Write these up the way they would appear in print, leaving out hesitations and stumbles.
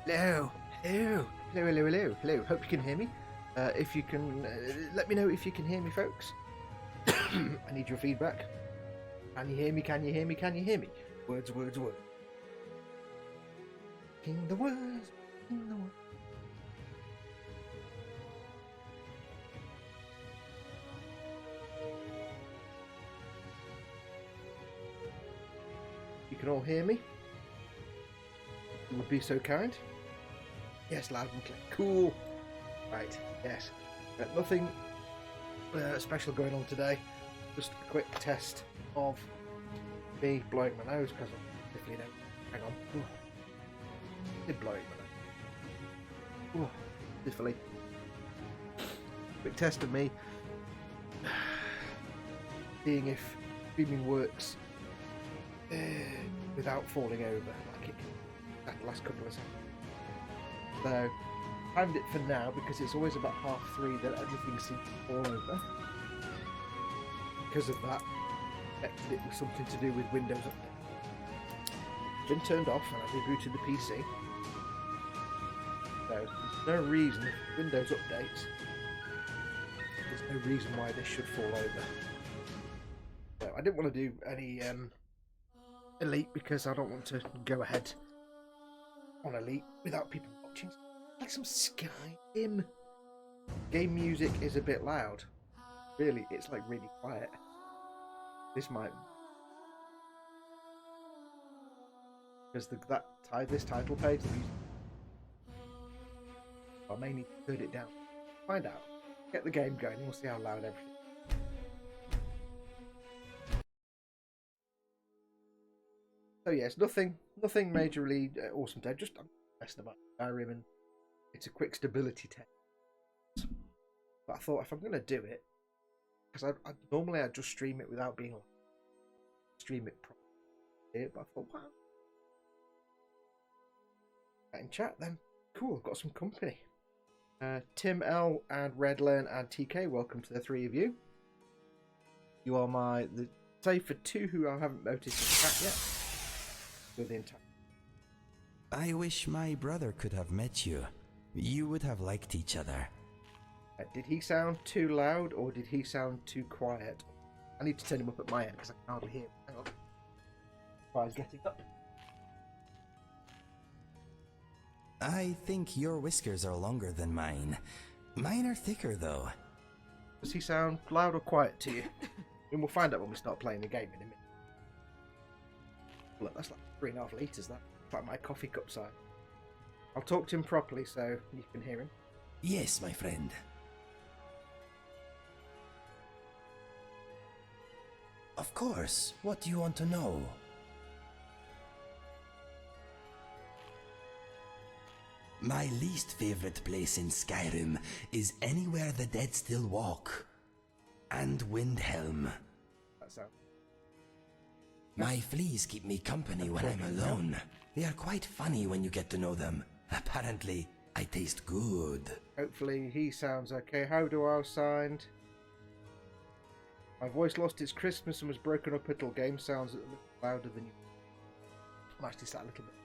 Hello, hello, hello, hello, hello, hello. Hope you can hear me. If you can, let me know if you can hear me, folks. I need your feedback. Can you hear me? Can you hear me? Can you hear me? Words, words, words. King the words, king the words. You can all hear me? You would be so kind. Yes, loud and clear. Cool. Right, yes. Nothing special going on today. Just a quick test of me blowing my nose because I'm definitely don't. Hang on. Ooh. Did blowing my nose. Ooh, definitely. Quick test of me. Seeing if streaming works without falling over like it did that last couple of seconds. So, timed it for now because it's always about 3:30 that everything seems to fall over. Because of that, I expected it was something to do with Windows Update. Been turned off and I rebooted the PC. So, there's no reason, if Windows updates, there's no reason why this should fall over. So, I didn't want to do any Elite because I don't want to go ahead on Elite without people watching. Like some SKYRIM. Game music is a bit loud. Really, it's like really quiet. This might, because this title page, the music, I may need to turn it down. Find out. Get the game going. And we'll see how loud everything. So yes, nothing majorly awesome today. Just I'm messing about Skyrim, and it's a quick stability test. But I thought if I'm going to do it, because normally I just stream it without being on. Stream it properly. But I thought, wow. Get in chat then. Cool, I've got some company. Tim L and Redlearn and TK, welcome to the three of you. You are save for two who I haven't noticed in chat yet. You're the entire. I wish my brother could have met you. You would have liked each other. Did he sound too loud or did he sound too quiet? I need to turn him up at my end because I can hardly hear him. Hang on. While he's getting up. I think your whiskers are longer than mine. Mine are thicker though. Does he sound loud or quiet to you? And we'll find out when we start playing the game in a minute. Look, that's like 3.5 litres, that. It's like my coffee cup size. I'll talk to him properly so you can hear him. Yes, my friend. Of course. What do you want to know? My least favorite place in Skyrim is anywhere the dead still walk. And Windhelm. That sounds. My fleas keep me company when I'm alone. They are quite funny when you get to know them. Apparently, I taste good. Hopefully he sounds okay. How do I sound? My voice lost its crispness and was broken up a little. Game sounds a little louder than you. I'm actually sat a little bit.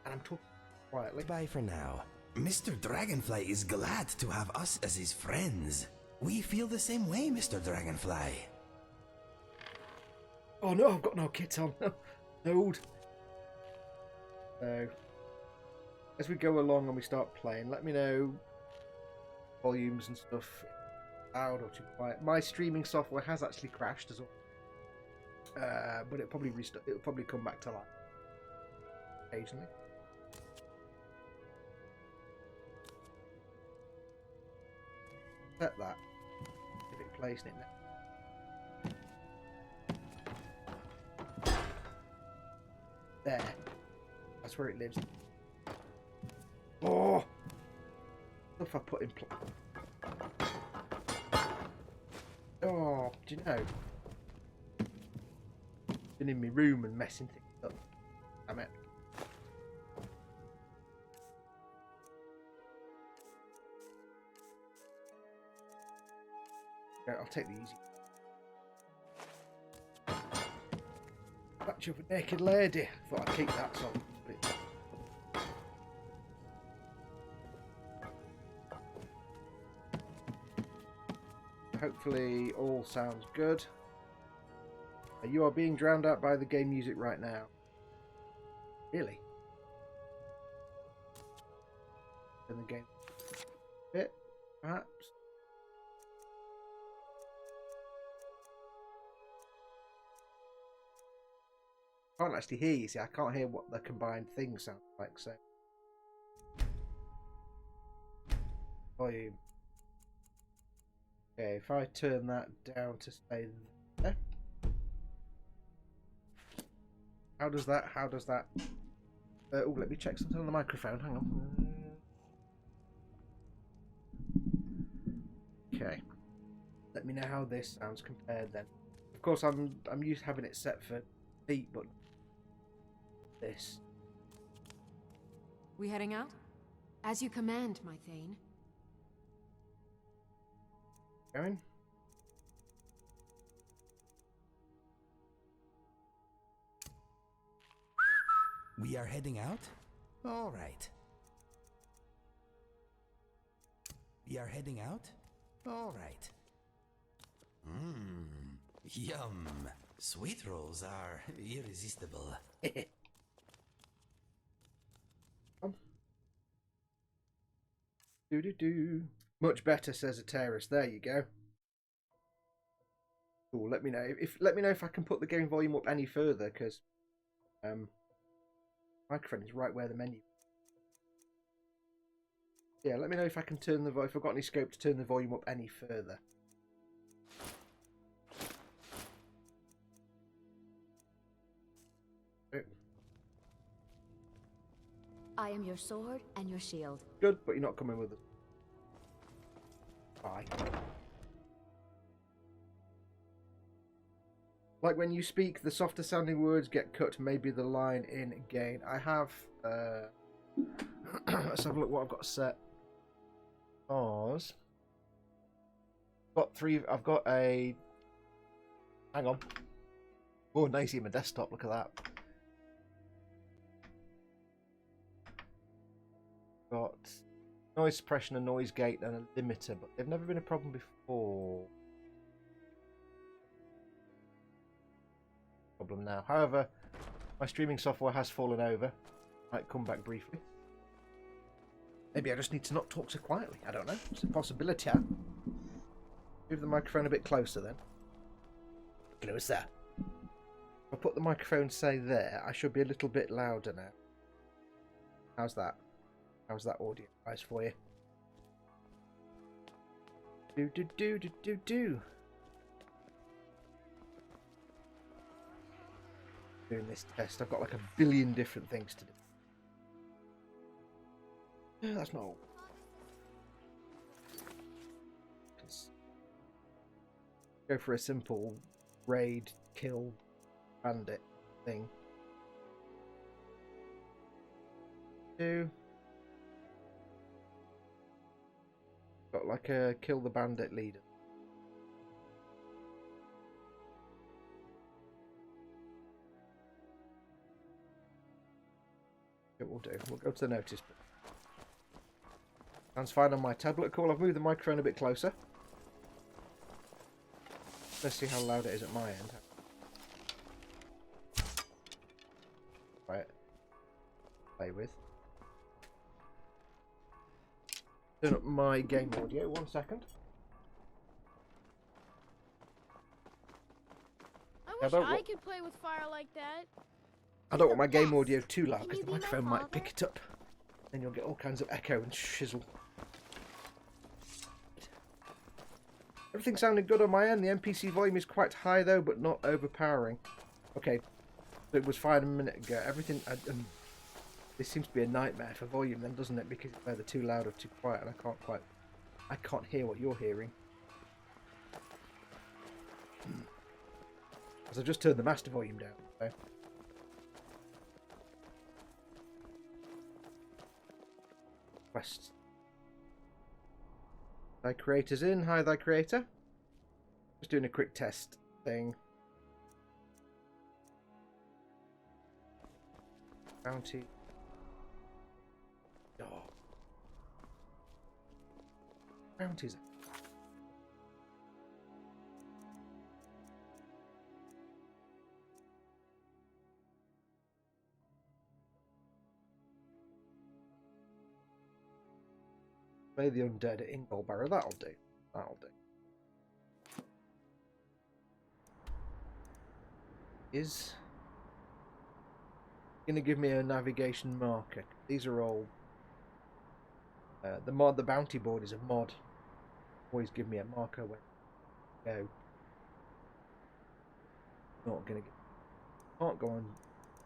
And I'm talking quietly. Bye for now. Mr. Dragonfly is glad to have us as his friends. We feel the same way, Mr. Dragonfly. Oh no, I've got no kit on. No. So, as we go along and we start playing, let me know volumes and stuff, loud or too quiet. My streaming software has actually crashed as well, but it'll probably come back to life occasionally. Set that. If it plays it now. There. That's where it lives. Oh! Stuff I put in place. Oh, do you know? Been in my room and messing things up. Damn it. Okay, I'll take the easy. Statue of a naked lady. Thought I'd keep that song. hopefully all sounds good. You are being drowned out by the game music right now. Really? In the game bit, perhaps. I can't actually hear you. See, I can't hear what the combined thing sounds like. So, volume. Okay, if I turn that down to say there. How does that? Oh, let me check something on the microphone. Hang on. Okay. Let me know how this sounds compared then. Of course, I'm used to having it set for beat, but this. We heading out? As you command, my Thane. Going. We are heading out? All right. We are heading out? All right. Yum. Sweet rolls are irresistible. Do. Much better, says a terrorist. There you go. Cool. Let me know if I can put the game volume up any further, because microphone is right where the menu. Yeah, let me know if I can turn if I've got any scope to turn the volume up any further. I am your sword and your shield. Good, but you're not coming with us. Bye. Like when you speak, the softer sounding words get cut, maybe the line in again. I have let's have a look what I've got set. Pause. I've got a hang on. Oh, nice, my desktop, look at that. Got noise suppression, a noise gate, and a limiter, but they've never been a problem before. Problem now. However, my streaming software has fallen over. Might come back briefly. Maybe I just need to not talk so quietly. I don't know. It's a possibility. Move the microphone a bit closer then. Closer. If I put the microphone, say, there, I should be a little bit louder now. How's that? How's that audio wise for you? Do. Doing this test, I've got like a billion different things to do. No, that's not all. Go for a simple raid, kill, bandit thing. Got like a kill the bandit leader. It will do. We'll go to the notice board. Sounds fine on my tablet. Cool. I've moved the microphone a bit closer. Let's see how loud it is at my end. Right. Play with. Turn up my game audio. 1 second. I wish I could play with fire like that. I don't want my game audio too loud because the microphone might pick it up. Then you'll get all kinds of echo and shizzle. Everything sounded good on my end. The NPC volume is quite high though, but not overpowering. Okay, it was fine a minute ago. Everything... this seems to be a nightmare for volume then, doesn't it? Because it's either too loud or too quiet and I can't hear what you're hearing. Because I've just turned the master volume down. So. Quests. Thy creator's in. Hi, thy creator. Just doing a quick test thing. Bounty. Oh. Bounties. Play the undead at Ingol Barrow. That'll do. That'll do. Is going to give me a navigation marker. These are all the bounty board is a mod. Always give me a marker when I go. Not gonna get. Can't go on.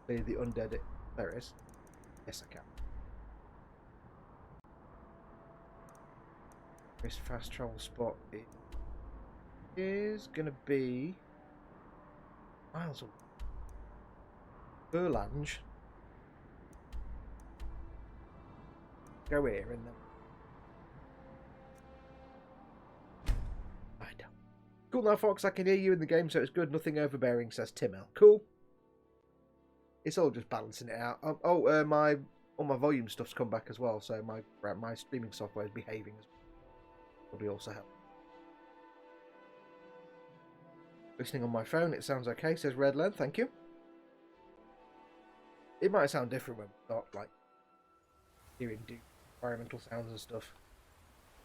Play the undead. There it is. Yes, I can. This fast travel spot is gonna be miles away. Berlange. Go here and then. I don't. Cool now, Fox. I can hear you in the game, so it's good. Nothing overbearing, says Timel. Cool. It's all just balancing it out. All my volume stuff's come back as well, so my streaming software is behaving as well. Will be also help. Listening on my phone, it sounds okay, says Redland. Thank you. It might sound different when we start like hearing environmental sounds and stuff.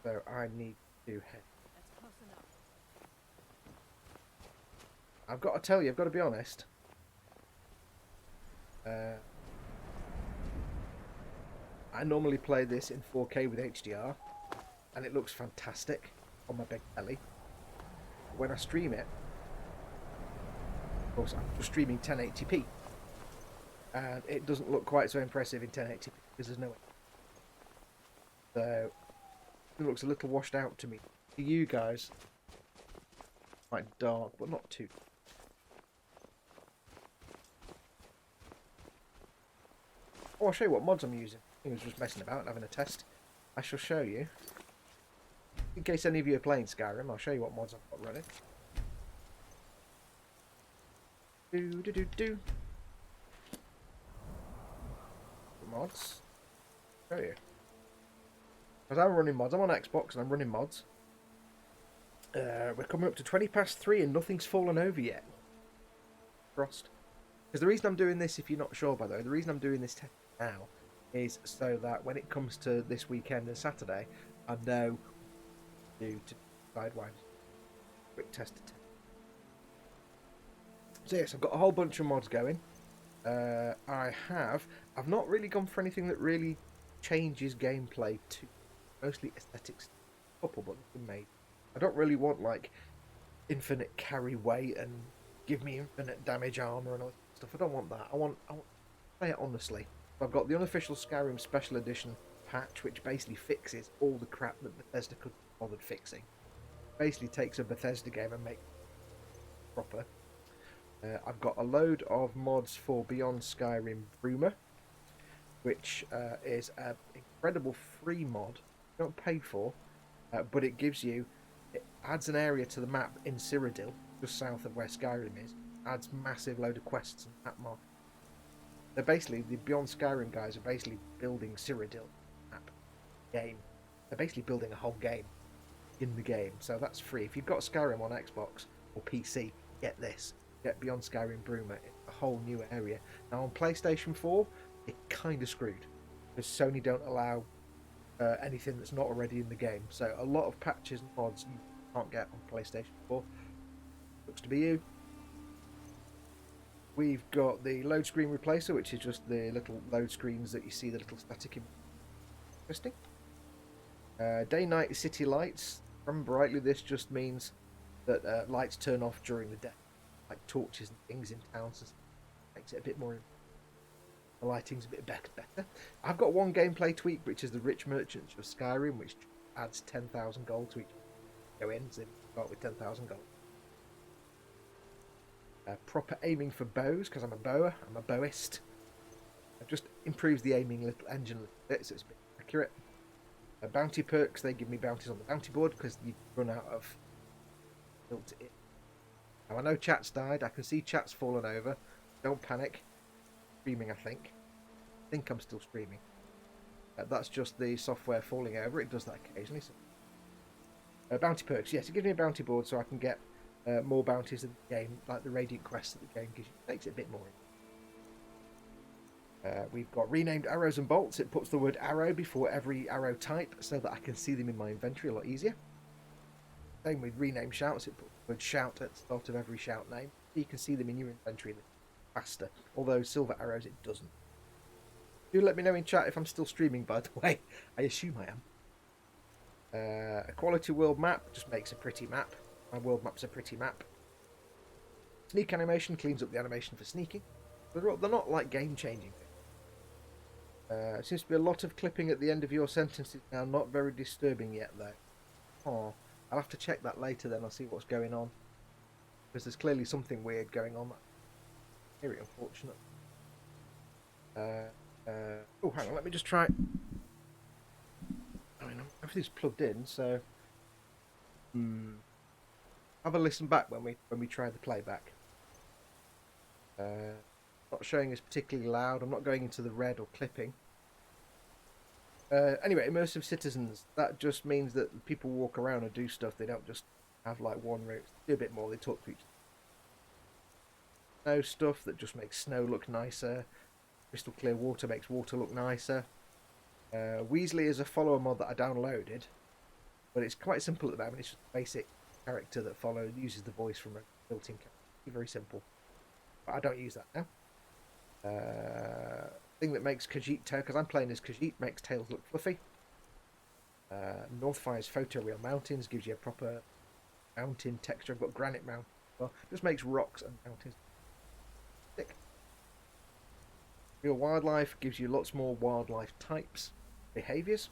So I need to head. That's close enough. I've got to tell you, I've got to be honest. I normally play this in 4K with HDR, and it looks fantastic on my big telly. When I stream it, of course, I'm just streaming 1080p, and it doesn't look quite so impressive in 1080p because there's no. So it looks a little washed out to me. To you guys, quite dark, but not too. Oh, I'll show you what mods I'm using. I was just messing about and having a test. I shall show you. In case any of you are playing Skyrim, I'll show you what mods I've got running. Do. Mods. Show you. Because I'm running mods. I'm on Xbox and I'm running mods. We're coming up to 20 past 3 and nothing's fallen over yet. Frost. Because the reason I'm doing this, if you're not sure by the way, the reason I'm doing this now is so that when it comes to this weekend and Saturday, I know to sidewind. Quick test. So yes, I've got a whole bunch of mods going. I've not really gone for anything that really changes gameplay too. Mostly aesthetics. Couple, but nothing made. I don't really want like infinite carry weight and give me infinite damage armor and all that stuff. I don't want that. I want to play it honestly. I've got the unofficial Skyrim Special Edition patch, which basically fixes all the crap that Bethesda could have bothered fixing. Basically takes a Bethesda game and makes it proper. I've got a load of mods for Beyond Skyrim Rumor, which is an incredible free mod. You don't pay for, but it adds an area to the map in Cyrodiil, just south of where Skyrim is. Adds massive load of quests and map mark. They're basically, the Beyond Skyrim guys are basically building Cyrodiil map game. They're basically building a whole game in the game, so that's free. If you've got Skyrim on Xbox or PC, get this. Get Beyond Skyrim Bruma, a whole new area. Now on PlayStation 4, it kind of screwed, because Sony don't allow anything that's not already in the game. So a lot of patches and mods you can't get on PlayStation 4. Looks to be you. We've got the load screen replacer, which is just the little load screens that you see the little static. Interesting. Day-night city lights. Remember rightly, this just means that lights turn off during the day, like torches and things in towns. Makes it a bit more. The lighting's a bit better. I've got one gameplay tweak, which is the Rich Merchants of Skyrim, which adds 10,000 gold to each. Go in, so start with 10,000 gold. Proper aiming for bows, because I'm a bower, I'm a bowist. I've just improved the aiming little engine a little bit, so it's a bit accurate. Bounty perks, they give me bounties on the bounty board, because you run out of built it. Now I know chat's died, I can see chat's fallen over. Don't panic. Streaming, I think. I think I'm still streaming. That's just the software falling over, it does that occasionally. So. Bounty perks, yes, it gives me a bounty board so I can get more bounties in the game, like the Radiant Quest that the game gives you. Makes it a bit more. We've got renamed arrows and bolts. It puts the word arrow before every arrow type so that I can see them in my inventory a lot easier. Same with rename shouts. It puts the word shout at the start of every shout name. You can see them in your inventory faster. Although silver arrows, it doesn't. Do let me know in chat if I'm still streaming, by the way. I assume I am. A quality world map just makes a pretty map. My world map's a pretty map. Sneak animation cleans up the animation for sneaking. They're not like game-changing. Seems to be a lot of clipping at the end of your sentences now. Not very disturbing yet, though. Oh, I'll have to check that later then. I'll see what's going on. Because there's clearly something weird going on. Very unfortunate. Oh, hang on. Let me just try... I mean, everything's plugged in, so... Have a listen back when we try the playback. Not showing us particularly loud. I'm not going into the red or clipping. Anyway, immersive citizens. That just means that people walk around and do stuff. They don't just have like one route. They do a bit more. They talk to each other. Snow stuff that just makes snow look nicer. Crystal clear water makes water look nicer. Weasley is a follower mod that I downloaded, but it's quite simple at the moment. It's just a basic character that uses the voice from a built-in character. Very simple. But I don't use that now. Thing that makes Khajiit tail, because I'm playing as Khajiit, makes tails look fluffy. Northfire's photoreal mountains gives you a proper mountain texture. I've got granite mountain. Well, just makes rocks and mountains thick. Real wildlife gives you lots more wildlife types, behaviours.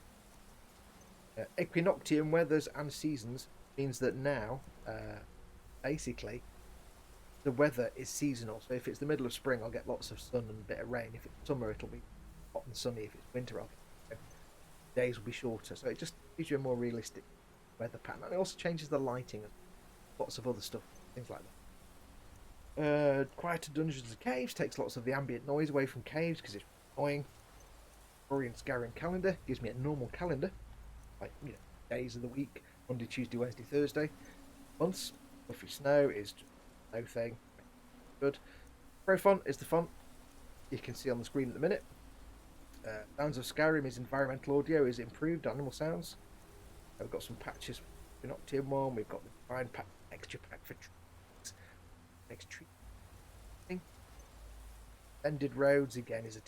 Equinoctium weathers and seasons means that now, basically, the weather is seasonal. So if it's the middle of spring, I'll get lots of sun and a bit of rain. If it's summer, it'll be hot and sunny. If it's winter, days will be shorter. So it just gives you a more realistic weather pattern. And it also changes the lighting and lots of other stuff, things like that. Quieter dungeons and caves takes lots of the ambient noise away from caves because it's annoying. Orion Skyrim calendar gives me a normal calendar, like days of the week: Monday, Tuesday, Wednesday, Thursday. Months. Fluffy snow is just no thing. Good. Pro font is the font you can see on the screen at the minute. Sounds of Skyrim is environmental audio is improved animal sounds. We've got some patches for Noctium one. We've got the Divine pack, extra pack for trees. Next tree thing. Ended roads again is a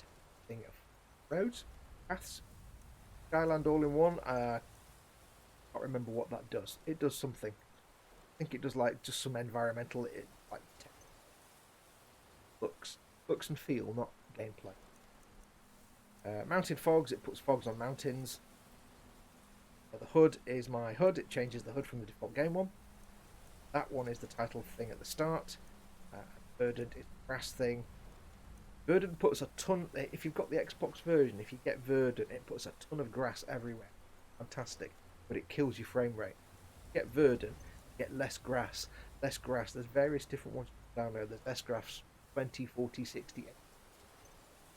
thing of roads, paths. Skyland all in one. I can't remember what that does. It does something. I think it does like just some environmental, like looks and feel, not gameplay. Mountain fogs. It puts fogs on mountains. The hood is my hood. It changes the hood from the default game one. That one is the title thing at the start. Verdant is the grass thing. Verdant puts a ton. If you've got the Xbox version, if you get Verdant, it puts a ton of grass everywhere. Fantastic, but it kills your frame rate. Get Verdant, get less grass. Less grass. There's various different ones you can download. There's less grass, 20, 40, 60.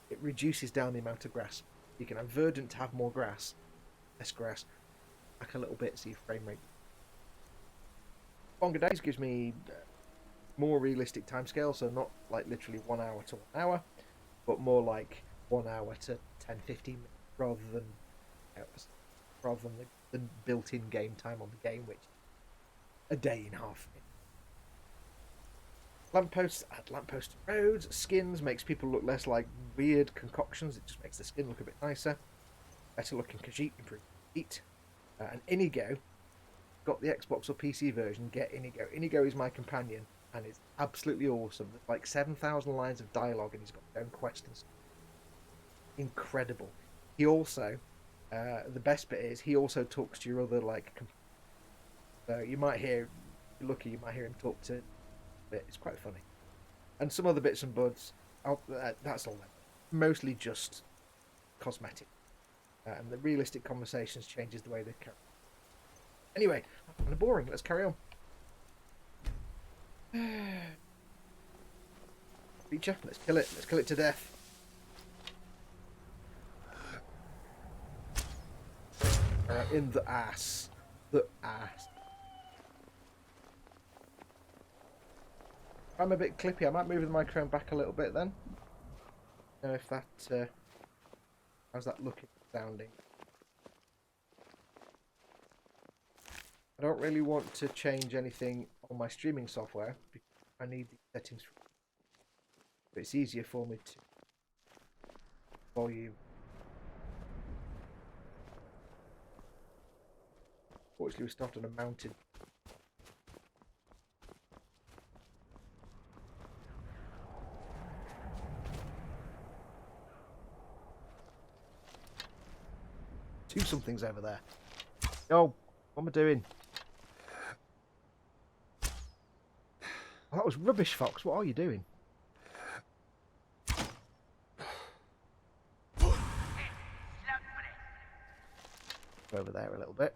It reduces down the amount of grass. You can have Verdant to have more grass, less grass, back a little bit so your frame rate. Longer days gives me more realistic timescale, so not like literally 1 hour to 1 hour, but more like 1 hour to 10, 15 minutes, rather than the built-in game time on the game, which a day and a half. Lampposts add lamppost to roads. Skins makes people look less like weird concoctions. It just makes the skin look a bit nicer. Better looking Khajiit, improved heat. And Inigo, got the Xbox or PC version, get Inigo. Inigo is my companion, and it's absolutely awesome. There's like 7,000 lines of dialogue, and he's got his own quest and stuff. Incredible. He also, the best bit is, he also talks to your other, like, so you might hear, if you're lucky, you might hear him talk to, but it's quite funny. And some other bits and buds, that's all that. Mostly just cosmetic. And the realistic conversations changes the way they carry. Anyway, that's kind of boring. Let's carry on. Creature, let's kill it. Let's kill it to death. In the ass. The ass. I'm a bit clippy. I might move the microphone back a little bit then. know if that how's that looking, sounding. I don't really want to change anything on my streaming software because I need the settings. But it's easier for me to volume. Fortunately, we started on a mountain. Two somethings over there. Oh, what am I doing? Oh, that was rubbish, Fox. What are you doing? Over there a little bit.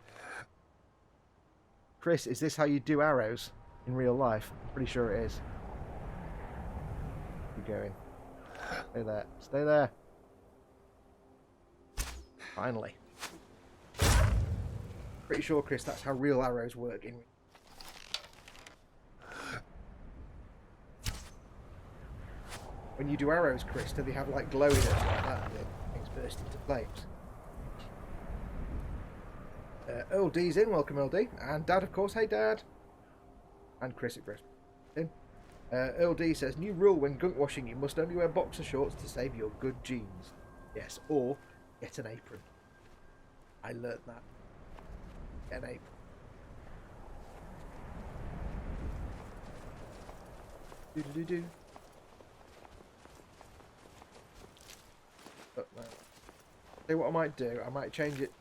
Chris, is this how you do arrows in real life? I'm pretty sure it is. Keep going. Stay there. Stay there. Finally. Pretty sure, Chris, that's how real arrows work in. When you do arrows, Chris, do they have like glowiness like that and things burst into flames? Earl D's in, welcome Earl D. And Dad, of course, hey Dad. And Chris at Chris. In. Earl D says, new rule when gunk washing, you must only wear boxer shorts to save your good genes. Yes, or get an apron. I learnt that. Get an apron. Do-do-do-do. But no. See what I might do? I might change it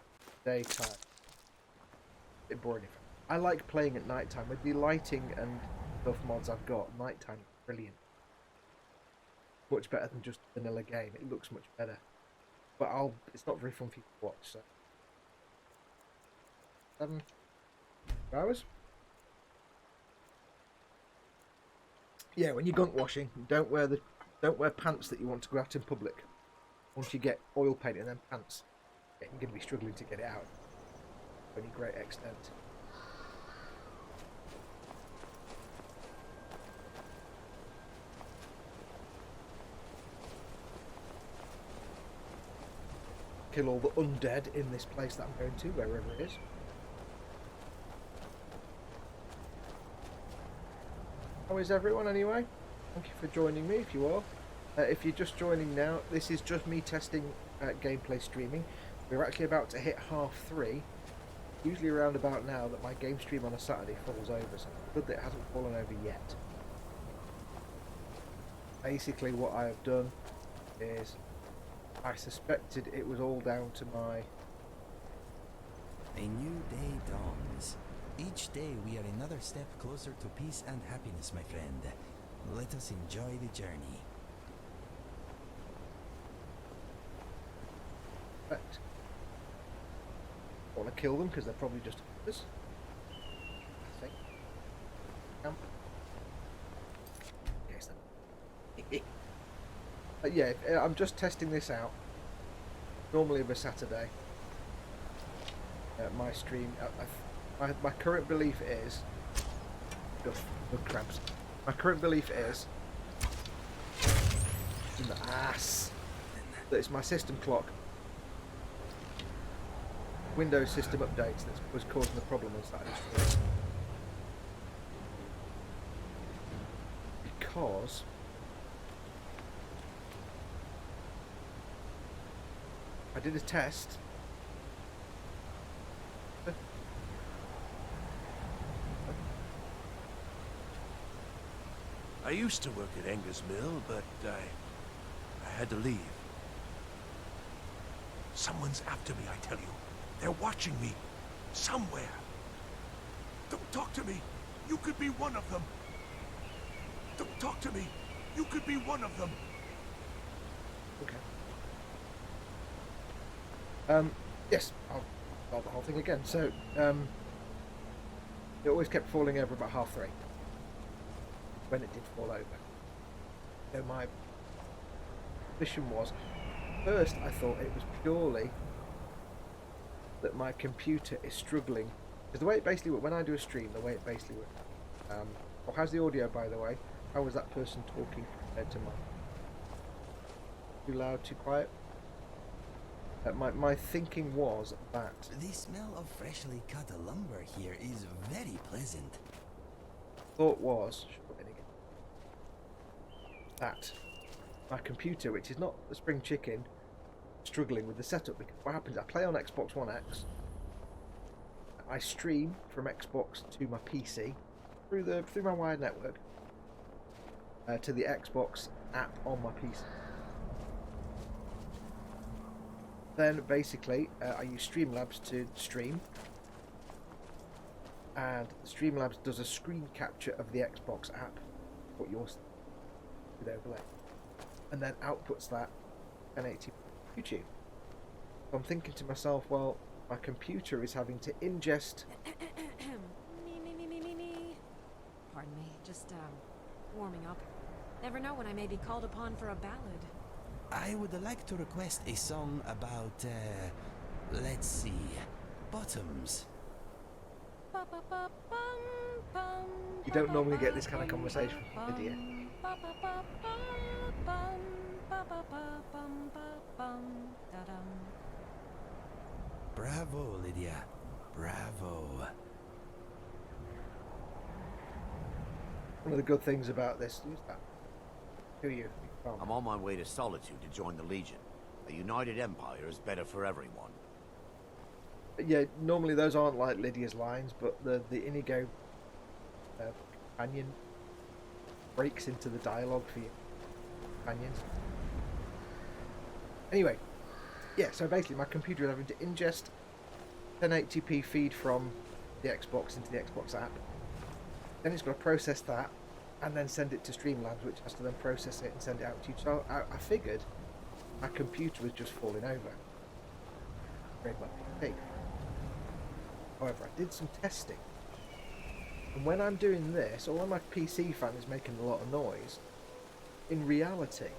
daytime. A bit boring. I like playing at night time with the lighting and buff mods I've got. Nighttime is brilliant. Much better than just a vanilla game. It looks much better. But it's not very fun for you to watch, so 7 hours? Yeah, when you're gunk washing, don't wear pants that you want to go out in public. Once you get oil paint in them pants, you're going to be struggling to get it out to any great extent. Kill all the undead in this place that I'm going to, wherever it is. How is everyone anyway? Thank you for joining me if you are. If you're just joining now, this is just me testing gameplay streaming. We're actually about to hit 3:30. Usually around about now that my game stream on a Saturday falls over, so it's good that it hasn't fallen over yet. Basically what I have done is I suspected it was all down to my... A new day dawns. Each day we are another step closer to peace and happiness, my friend. Let us enjoy the journey. Perfect. I want to kill them because they're probably just others. I think. Yes, yeah, I'm just testing this out. Normally of a Saturday. My stream. My current belief is. Good crabs. My current belief is. In the ass. That it's my system clock. Windows system updates that was causing the problem on Saturday. Because I did a test. I used to work at Enger's Mill, but I had to leave. Someone's after me, I tell you. They're watching me. Somewhere. Don't talk to me. You could be one of them. Don't talk to me. You could be one of them. Okay. Yes, I'll start the whole thing again. So, it always kept falling over about 3:30. When it did fall over. So my mission was, first I thought it was purely that my computer is struggling. Because the way it basically works, when I do a stream, the way it basically works. How's the audio, by the way? How was that person talking compared to mine? too loud, too quiet. My thinking was that The smell of freshly cut lumber here is very pleasant. thought was that my computer, which is not a spring chicken, struggling with the setup, because what happens, I play on Xbox One X, I stream from Xbox to my PC through my wired network to the Xbox app on my PC. Then basically I use Streamlabs to stream, and Streamlabs does a screen capture of the Xbox app, what yours with overlay, and then outputs that 1080p YouTube. So I'm thinking to myself, well, my computer is having to ingest. Me. Pardon me, just warming up. Never know when I may be called upon for a ballad. I would like to request a song about, let's see, bottoms. You don't normally get this kind of conversation from Lydia. Bravo, Lydia. Bravo. One of the good things about this is that. Who are you? I'm on my way to Solitude to join the Legion. A united empire is better for everyone. Yeah, normally those aren't like Lydia's lines, but the Inigo companion breaks into the dialogue for your companions. Anyway, yeah, so basically my computer is having to ingest 1080p feed from the Xbox into the Xbox app. Then it's got to process that and then send it to Streamlabs, which has to then process it and send it out to you. So I figured my computer was just falling over. Very much big. However, I did some testing, and when I'm doing this, although my PC fan is making a lot of noise, in reality,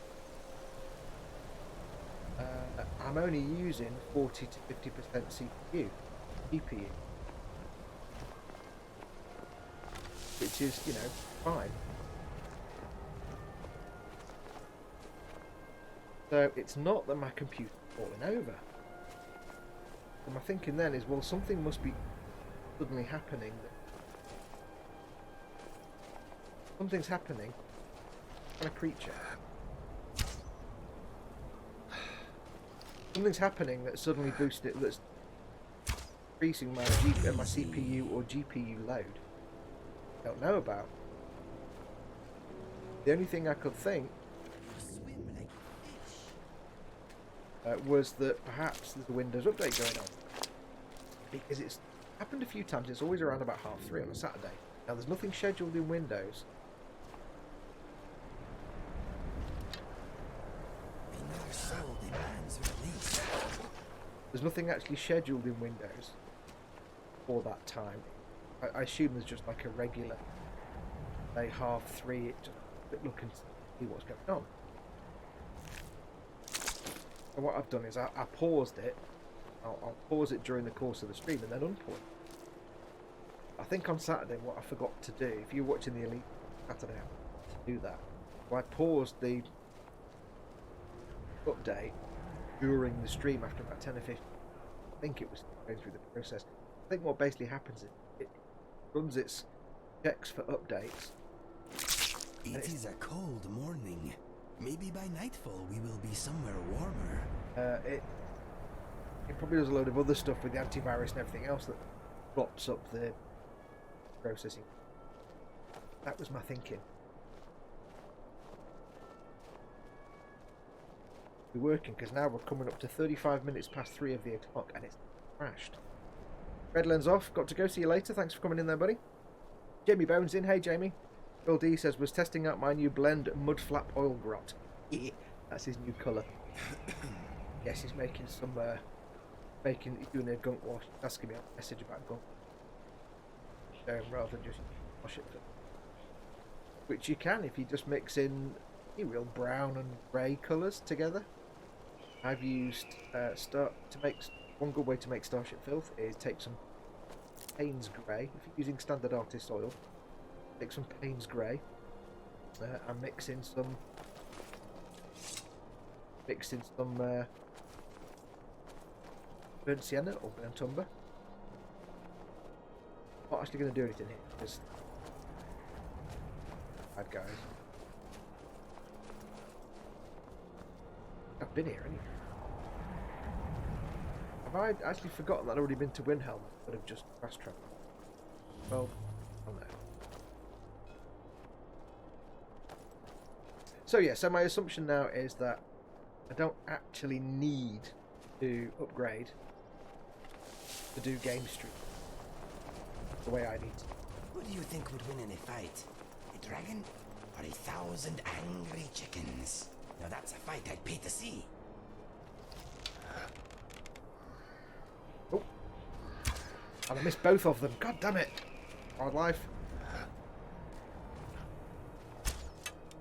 I'm only using 40 to 50% GPU, which is, you know, fine. So it's not that my computer's falling over. And my thinking then is, well, something must be suddenly happening. Something's happening. A creature. Something's happening that suddenly boosted it. That's increasing my my CPU or GPU load. I don't know about. The only thing I could think was that perhaps there's a Windows update going on, because it's happened a few times. It's always around about 3:30 on a Saturday. Now there's nothing scheduled in Windows. There's nothing actually scheduled in Windows for that time. I assume there's just like a regular, say 3:30, just look and see what's going on. And what I've done is I paused it. I'll pause it during the course of the stream and then unpause it. I think on Saturday what I forgot to do, if you're watching the Elite Saturday, to do that. So I paused the update during the stream after about 10 or 15. I think it was going through the process. I think what basically happens is it runs its checks for updates. It is a cold morning. Maybe by nightfall we will be somewhere warmer. It probably does a load of other stuff with the antivirus and everything else that props up the processing. That was my thinking. We're working because now we're coming up to 35 minutes past 3 of the o'clock and it's crashed. Red lens off. Got to go. See you later. Thanks for coming in there, buddy. Jamie Bones in. Hey, Jamie. Bill D says, was testing out my new blend mud flap oil grot. That's his new colour. Yes, he's making some, he's doing a gunk wash. He's asking me a message about gunk. Rather than just wash it. Which you can if you just mix in real brown and grey colours together. I've used, one good way to make Starship Filth is take some Payne's Grey. If you're using standard artist oil, take some Payne's Grey and mix in some mixing some burnt sienna or burnt umber. Not actually going to do anything here, just bad guys. I've been here anyway. Have I actually forgotten that I'd already been to Windhelm, but have just fast traveled? Well, oh no. So yeah, so my assumption now is that I don't actually need to upgrade to do game stream the way I need to. Who do you think would win in a fight? A dragon or 1,000 angry chickens? Now that's a fight I'd pay to see. Oh, and I missed both of them. God damn it! Wildlife.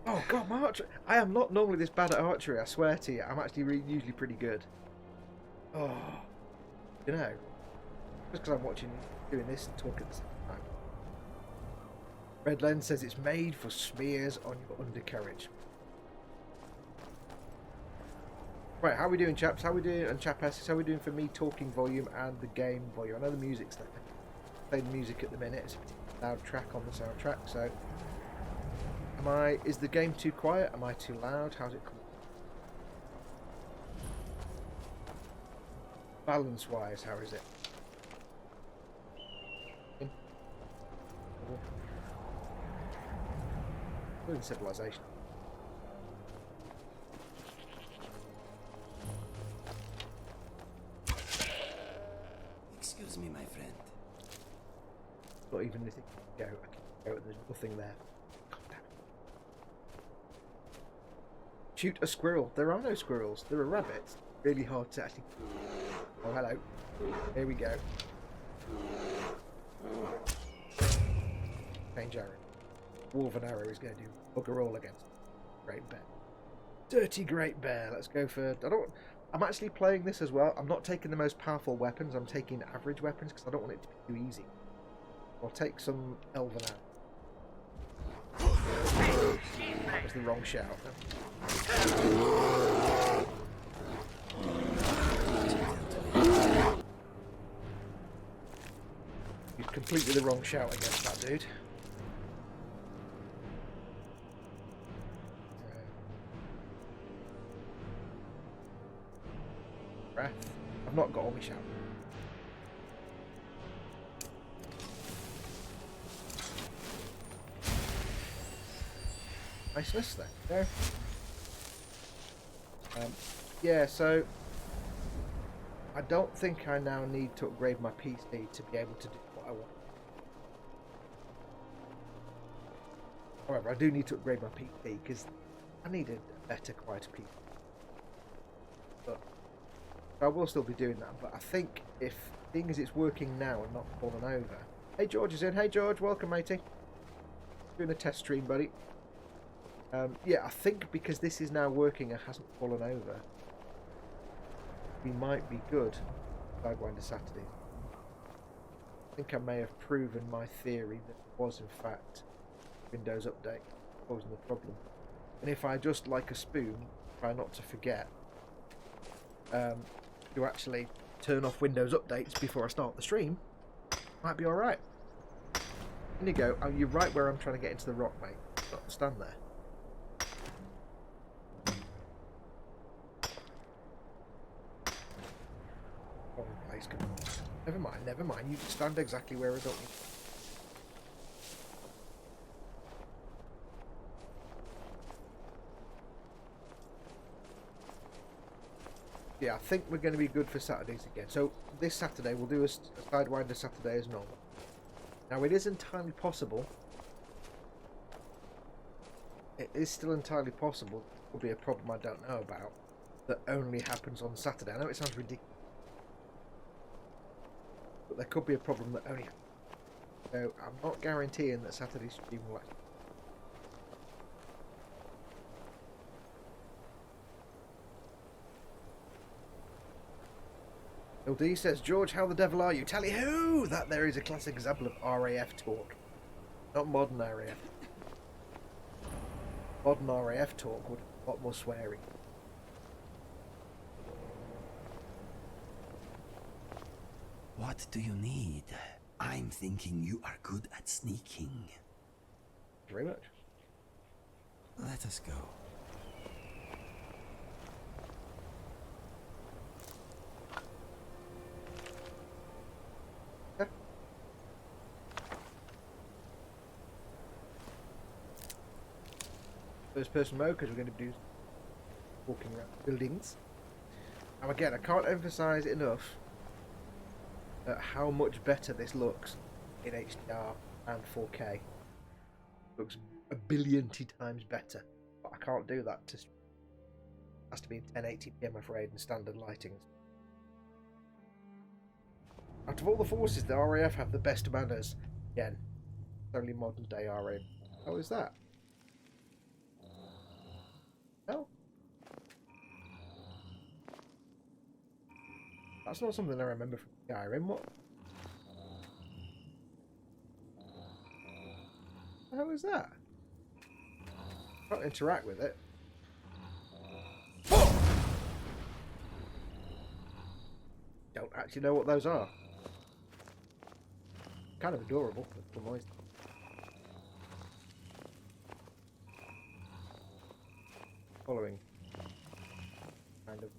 Oh god, my archery! I am not normally this bad at archery. I swear to you, I'm actually usually pretty good. Oh, you know, just because I'm watching, doing this and talking at the same time. Red Lens says it's made for smears on your undercarriage. Right, how are we doing, chaps? How are we doing? And chapesses, how are we doing for me talking volume and the game volume? I know the music's there. Play the music at the minute. It's a particularly loud track on the soundtrack. So, is the game too quiet? Am I too loud? How's it coming? Balance-wise, how is it? In civilization. Excuse me, my friend. Not even anything to go. I can go. There's nothing there. God damn it. Shoot a squirrel. There are no squirrels. There are rabbits. Really hard to actually. Oh, hello. Here we go. Change arrow. Dwarven arrow is going to do bugger all against Great Bear. Dirty Great Bear. Let's go for. I'm actually playing this as well. I'm not taking the most powerful weapons. I'm taking average weapons because I don't want it to be too easy. I'll take some elven arrow. That was the wrong shout. You've completely the wrong shout against that dude. I've not got all my shout. Nice list there. Yeah, so I don't think I now need to upgrade my PC to be able to do what I want. However, I do need to upgrade my PC because I need a better, quieter PC. But I will still be doing that, but I think if, seeing as it's working now and not fallen over. Hey, George is in. Hey, George, welcome, matey. Doing a test stream, buddy. Yeah, I think because this is now working and hasn't fallen over, we might be good. Sidewinder Saturday. I think I may have proven my theory that it was, in fact, Windows Update causing the problem. And if I just, like a spoon, try not to forget, to actually turn off Windows updates before I start the stream, might be alright. In you go. Oh, you're right where I'm trying to get into the rock, mate. Not stand there. Wrong place. Never mind. You stand exactly where I don't need. Yeah, I think we're going to be good for Saturdays again. So this Saturday we'll do a Sidewinder Saturday as normal. Now it is entirely possible. It is still entirely possible. Will be a problem I don't know about that only happens on Saturday. I know it sounds ridiculous, but there could be a problem that only happens. So I'm not guaranteeing that Saturday's stream will actually. LD says, George, how the devil are you? Tally ho! That there is a classic example of RAF talk. Not modern RAF. Modern RAF talk would have a lot more swearing. What do you need? I'm thinking you are good at sneaking. Very much. Let us go. First person mode, because we're going to do walking around buildings. And again, I can't emphasize enough how much better this looks in HDR and 4K. Looks a billion times better, but I can't do that. It has to be in 1080p, I'm afraid, and standard lighting. Out of all the forces, the RAF have the best manners. Again, it's only modern day RAF. How is that? No? That's not something I remember from SKYRIM. What? How is that? Can't interact with it. Don't actually know what those are. Kind of adorable. That's the noise. Following. Kind of.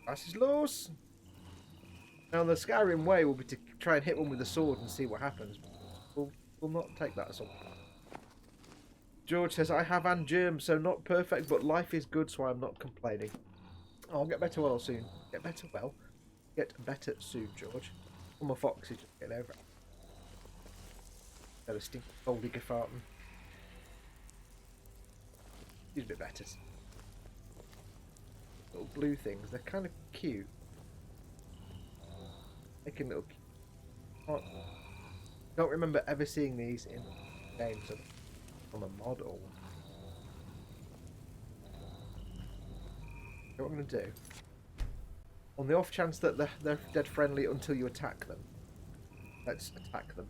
Grass is loose. Now the Skyrim way will be to try and hit one with a sword and see what happens. We'll not take that assault. George says, I have and germs, so not perfect, but life is good, so I'm not complaining. Oh, I'll get better well soon. Get better well? Get better soon, George. Well, my fox is just getting over it. Got a stinky goldy farting. He's a bit better. Little blue things, they're kind of cute. Making little. Don't remember ever seeing these in games on a mod or. What I'm going to do, on the off chance that they're dead friendly until you attack them, let's attack them.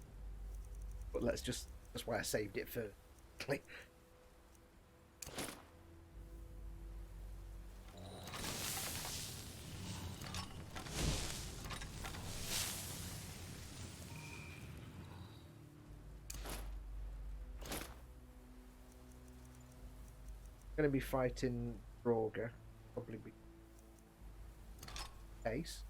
But let's just, that's why I saved it for. Going to be fighting Roger, probably be Ace.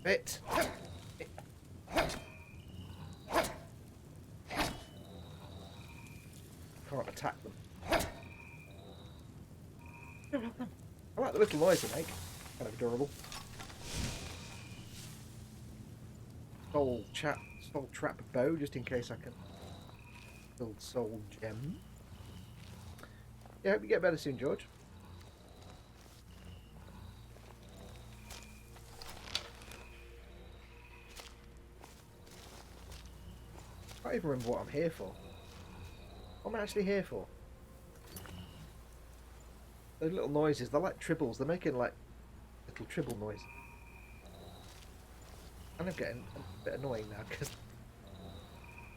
Bit. Can't attack them. I like the little noise they make. Kind of adorable. Soul trap bow, just in case I can build soul gem. Yeah, hope you get better soon, George. I can't even remember what I'm here for. What am I actually here for? Those little noises, they're like tribbles. They're making like little tribble noise. And I'm getting a bit annoying now because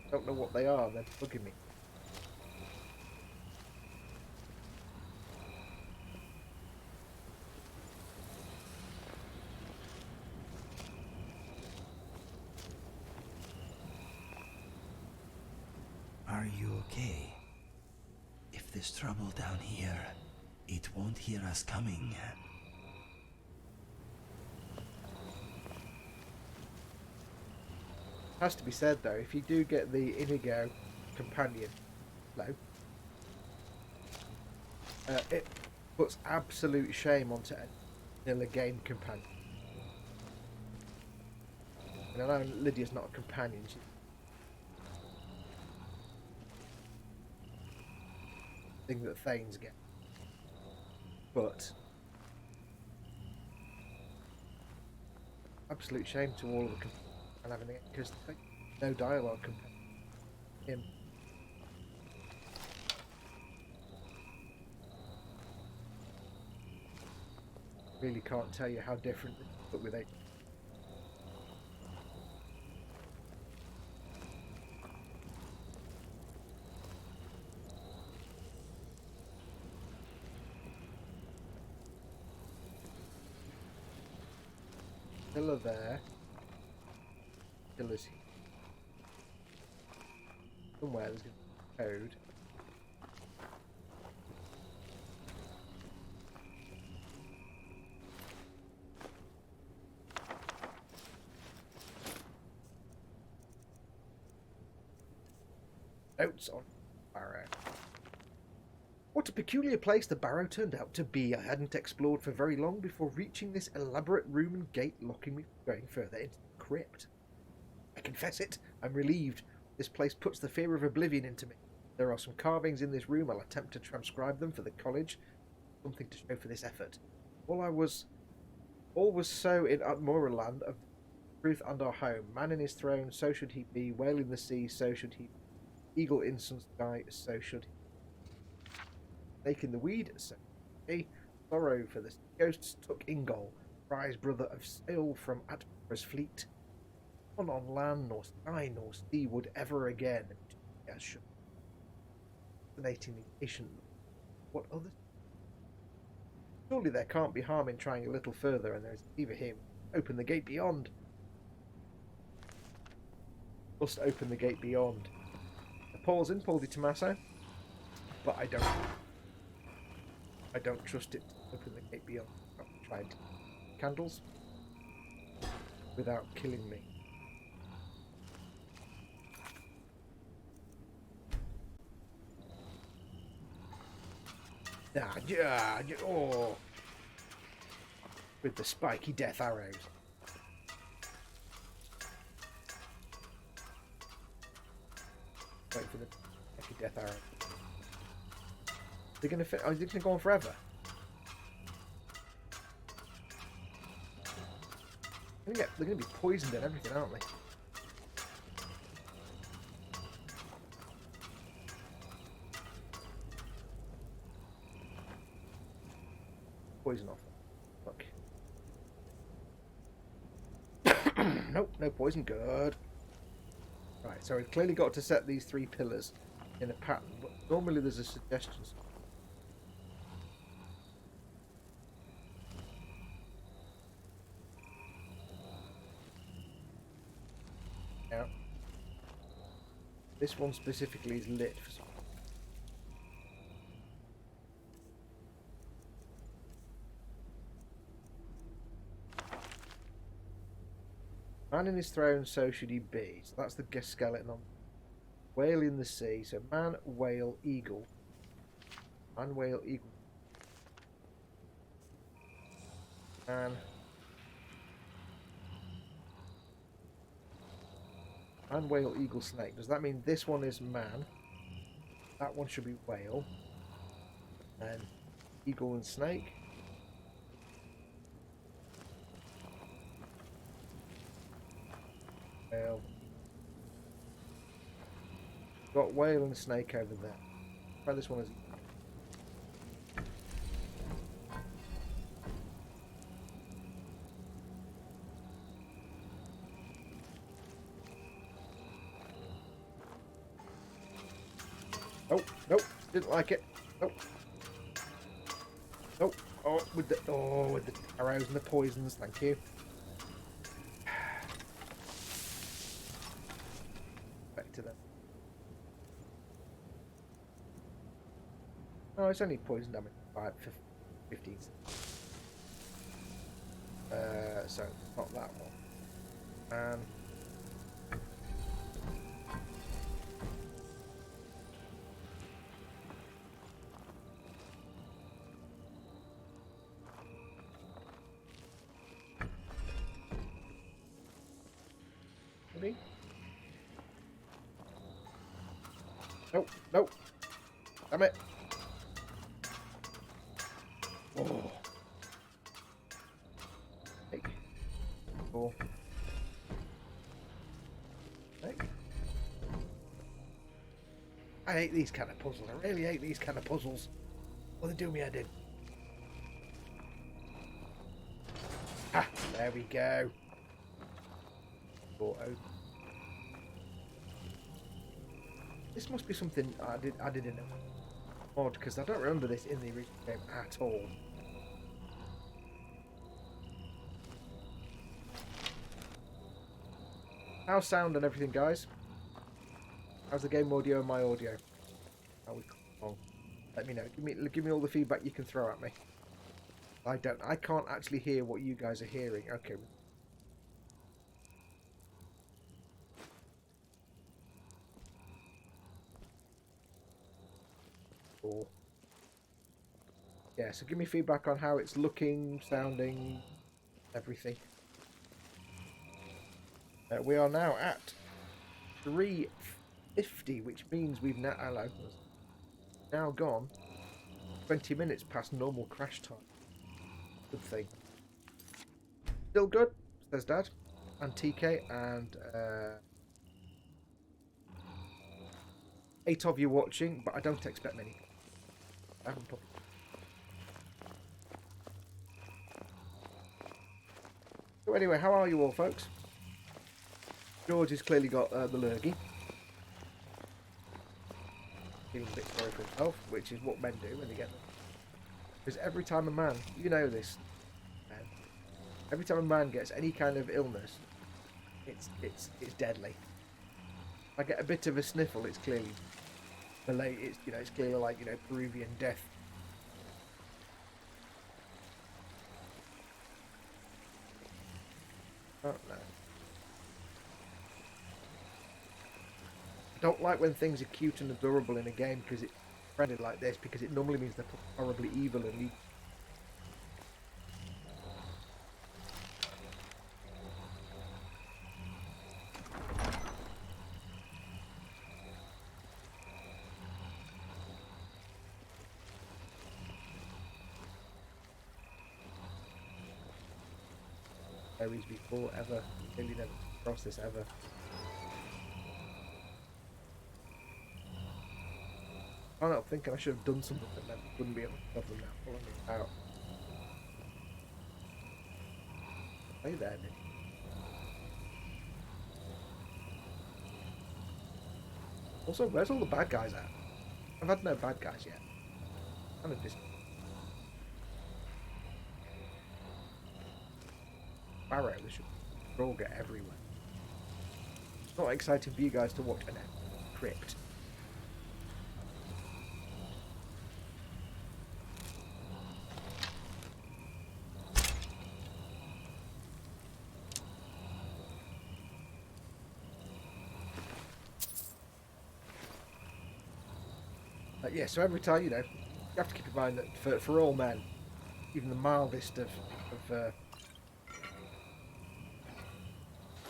I don't know what they are. They're bugging me. Are you okay? If there's trouble down here, it won't hear us coming. Has to be said though, if you do get the Inigo companion, it puts absolute shame onto a vanilla game companion. And I know Lydia's not a companion. She's thing that Thanes get, but absolute shame to all of the and having it because no dialogue compared to him. Really can't tell you how different it is, but with a pillar there, pillars here. Somewhere there's going to be code. Notes on barrow. What a peculiar place the barrow turned out to be. I hadn't explored for very long before reaching this elaborate room and gate locking me from going further into the crypt. I confess it, I'm relieved. This place puts the fear of oblivion into me. There are some carvings in this room. I'll attempt to transcribe them for the college. Something to show for this effort. All was so in Utmora land of truth and our home. Man in his throne, so should he be. Whale in the sea, so should he be. Eagle in some sky, so should he. Snake in the weed, so should he. Sorrow for the ghosts took Ingol, prize brother of sail from Atmora's fleet. None on land, nor sky, nor sea would ever again. As should. Fascinatingly patient. What others? Surely there can't be harm in trying a little further, and there is either him. Open the gate beyond. Must open the gate beyond. Paul's in, Paul Di Tommaso, but I don't trust it to open the gate beyond. I've tried candles without killing me. Oh, with the spiky death arrows. Wait for the spiky death arrow. They're gonna fit. Oh, is it gonna go on forever? They're gonna be poisoned and everything, aren't they? Poison off. Look. Nope, no poison. Good. Right, so we've clearly got to set these 3 pillars in a pattern, but normally there's a suggestion. Now, this one specifically is lit for some. Man in his throne, so should he be. So that's the skeleton on. Whale in the sea. So man, whale, eagle. Man, whale, eagle. Man. Man, whale, eagle, snake. Does that mean this one is man? That one should be whale. And eagle and snake. Whale. Got whale and snake over there. Try this one as oh, nope, didn't like it. Nope. Nope. Oh, with the arrows and the poisons, thank you. To them. Oh, it's only poison damage by 15. So not that one. And maybe. Nope, nope. Damn it. Oh. Take. Cool. Take. I hate these kind of puzzles. I really hate these kind of puzzles. What they do me, I did. There we go. Auto. This must be something I didn't know. Odd, because I don't remember this in the original game at all. How's sound and everything, guys? How's the game audio and my audio? How we on? Let me know. Give me all the feedback you can throw at me. I can't actually hear what you guys are hearing. Okay. Cool. Yeah, so give me feedback on how it's looking, sounding, everything. We are now at 3:50, which means we've now gone 20 minutes past normal crash time. Good thing. Still good, says Dad, and TK, and 8 of you watching, but I don't expect many. I haven't put. So anyway, how are you all, folks? George has clearly got the lurgy. Feeling a bit sorry for himself, which is what men do when they get them. Because every time a man, you know this, man, every time a man gets any kind of illness, it's deadly. If I get a bit of a sniffle, it's clearly it's clearly like, Peruvian death. Oh no. I don't like when things are cute and adorable in a game because it's branded like this, because it normally means they're horribly evil and evil. Aries before ever, really never crossed this ever. I'm not thinking I should have done something that meant I wouldn't be able to cover them now. Pulling it out. Hey there, Nick. Also, where's all the bad guys at? I've had no bad guys yet. Kind of just Barrow, they should all get everywhere. It's not exciting for you guys to watch an crypt. Yeah, so every time, you have to keep in mind that for all men, even the mildest of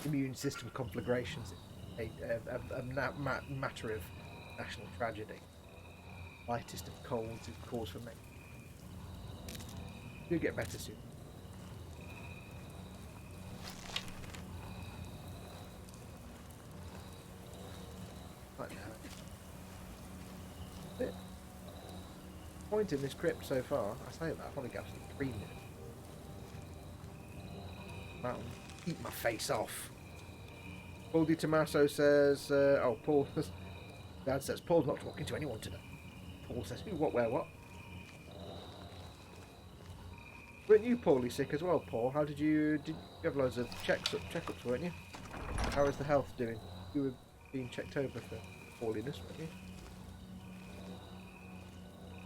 immune system conflagrations, a matter of national tragedy. Lightest of colds is cause for many. You'll get better soon. Right now. Point in this crypt so far, I say that, I've probably got 3 minutes. That'll eat my face off. Paul Di Tommaso says, Paul, Dad says, Paul's not talking to anyone today. Paul says, who, what, where, what? Weren't you poorly sick as well, Paul? How did you have loads of checkups, weren't you? How is the health doing? You were being checked over for poorliness, weren't you?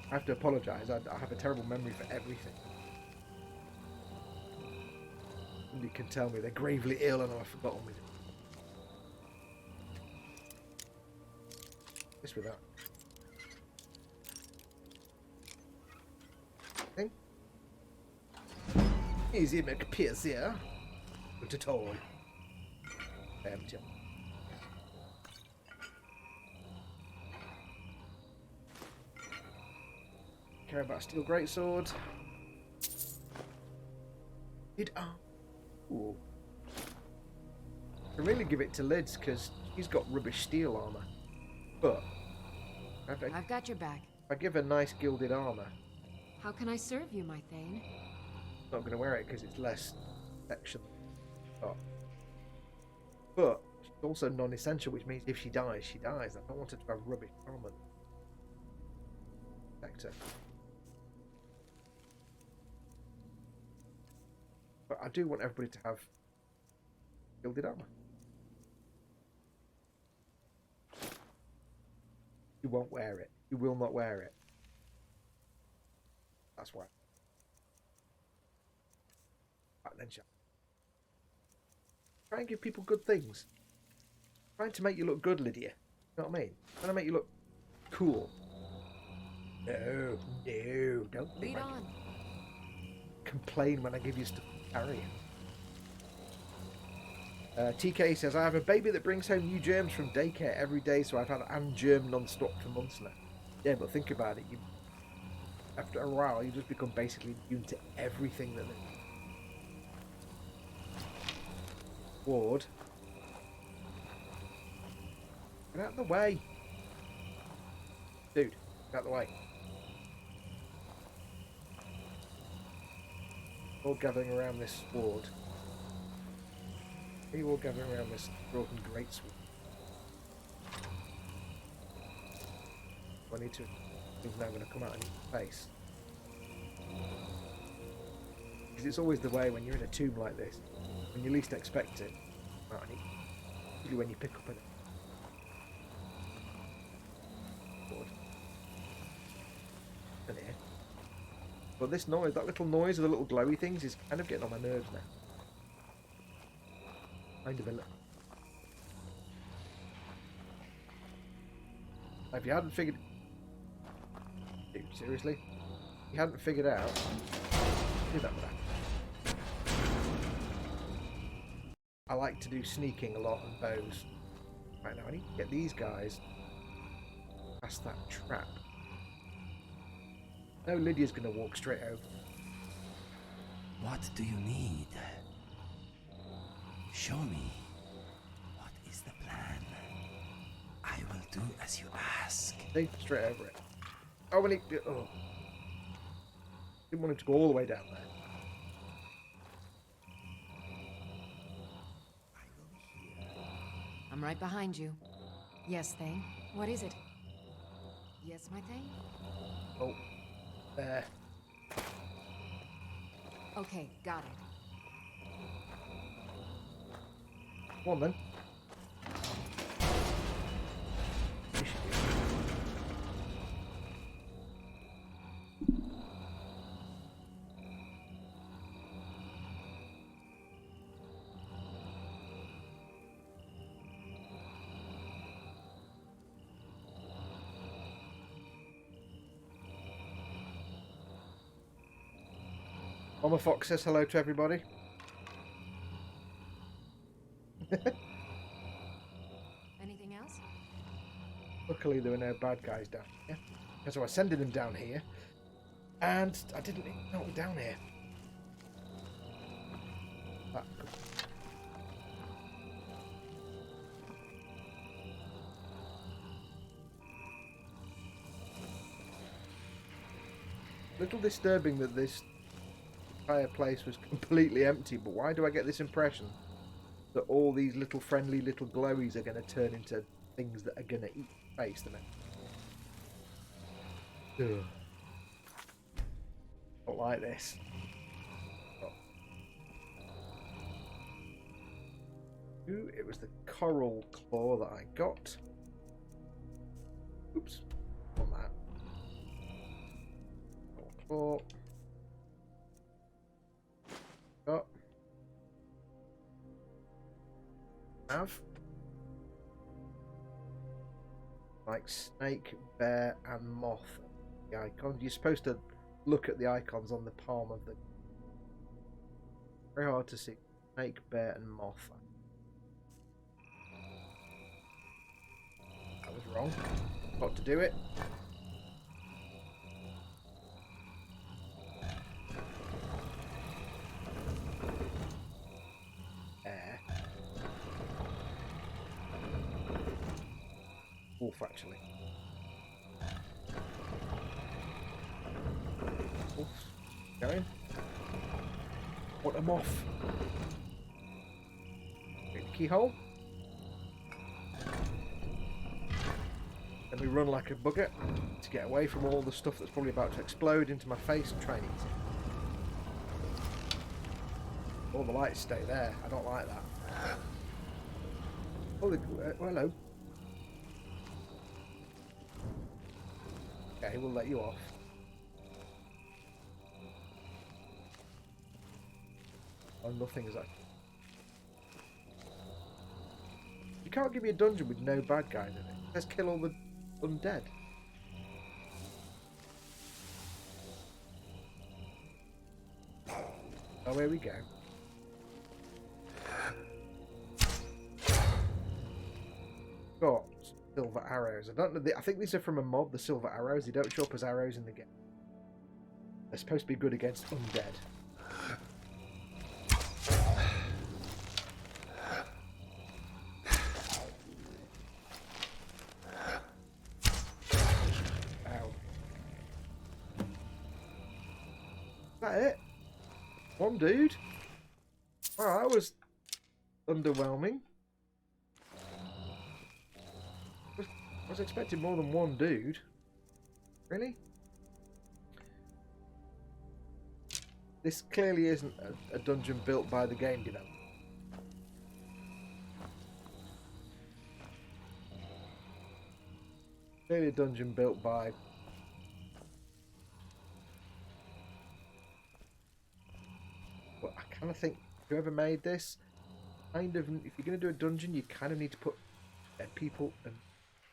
I have to apologise, I have a terrible memory for everything. Somebody can tell me they're gravely ill and I've forgotten with it. This with that. Thing. Easy make appears here. Not at all. Empty. Care about a steel greatsword. Ooh. I can really give it to Lids because he's got rubbish steel armor. But I've got your back. If I give her nice gilded armor, How can I serve you, my Thane? I'm not going to wear it because it's less section. Oh. But she's also non-essential, which means if she dies, she dies. I don't want her to have rubbish armor. Sector. But I do want everybody to have gilded armor. You won't wear it. You will not wear it. That's why. Right, then shall try and give people good things. Trying to make you look good, Lydia. You know what I mean? Trying to make you look cool. No, don't Lead on. Complain when I give you stuff to carry. TK says, I have a baby that brings home new germs from daycare every day, so I've had an germ non-stop for months now. Yeah, but think about it. After a while, you just become basically immune to everything that lives. Ward. Get out of the way. Dude, get out of the way. All gathering around this sword. Are you all gathering around this broken greatsword? I need to. He's now going to come out and eat your face. Because it's always the way when you're in a tomb like this, when you least expect it, come out and eat. Usually when you pick up an sword. And here. But this noise, that little noise of the little glowy things, is kind of getting on my nerves now. Kind of a little. If you hadn't figured... Dude, seriously? If you hadn't figured out... Do that with that. I like to do sneaking a lot and bows. Right, now I need to get these guys past that trap. No, Lydia's going to walk straight over. What do you need? Show me. What is the plan? I will do as you ask. See? Straight over it. Oh, we need to... Oh. Didn't want it to go all the way down there. I'm right behind you. Yes, Thane. What is it? Yes, my Thane? Oh. There. Okay, got it. Come on then. Mama Fox says hello to everybody. Anything else? Luckily there were no bad guys down here. And so I sending them down here. And I didn't even know it was down here. Ah, cool. Little disturbing that this entire place was completely empty, but why do I get this impression that all these little friendly little glowies are going to turn into things that are going to eat face them? Ugh. Not like this. Oh. Ooh, it was the coral claw that I got. Oops. On that. Coral claw. Got. Have. Like snake, bear, and moth. The icons. You're supposed to look at the icons on the palm of the. Very hard to see. Snake, bear, and moth. That was wrong. Got to do it. Wolf, actually. Wolf. Going. Want them off. Get the keyhole. Then we run like a bugger to get away from all the stuff that's probably about to explode into my face and try and eat it. All the lights stay there. I don't like that. Oh, hello. Okay, we'll let you off. Oh, nothing is that. You can't give me a dungeon with no bad guys in it. Let's kill all the undead. Oh, here we go. Got silver arrows. I don't know. I think these are from a mod. The silver arrows. They don't show up as arrows in the game. They're supposed to be good against undead. Ow. Is that it? One dude? Wow, that was underwhelming. I was expecting more than one dude. Really? This clearly isn't a dungeon built by the game developer. Clearly a dungeon built by... Well, I kind of think whoever made this, kind of, if you're going to do a dungeon, you kind of need to put dead people and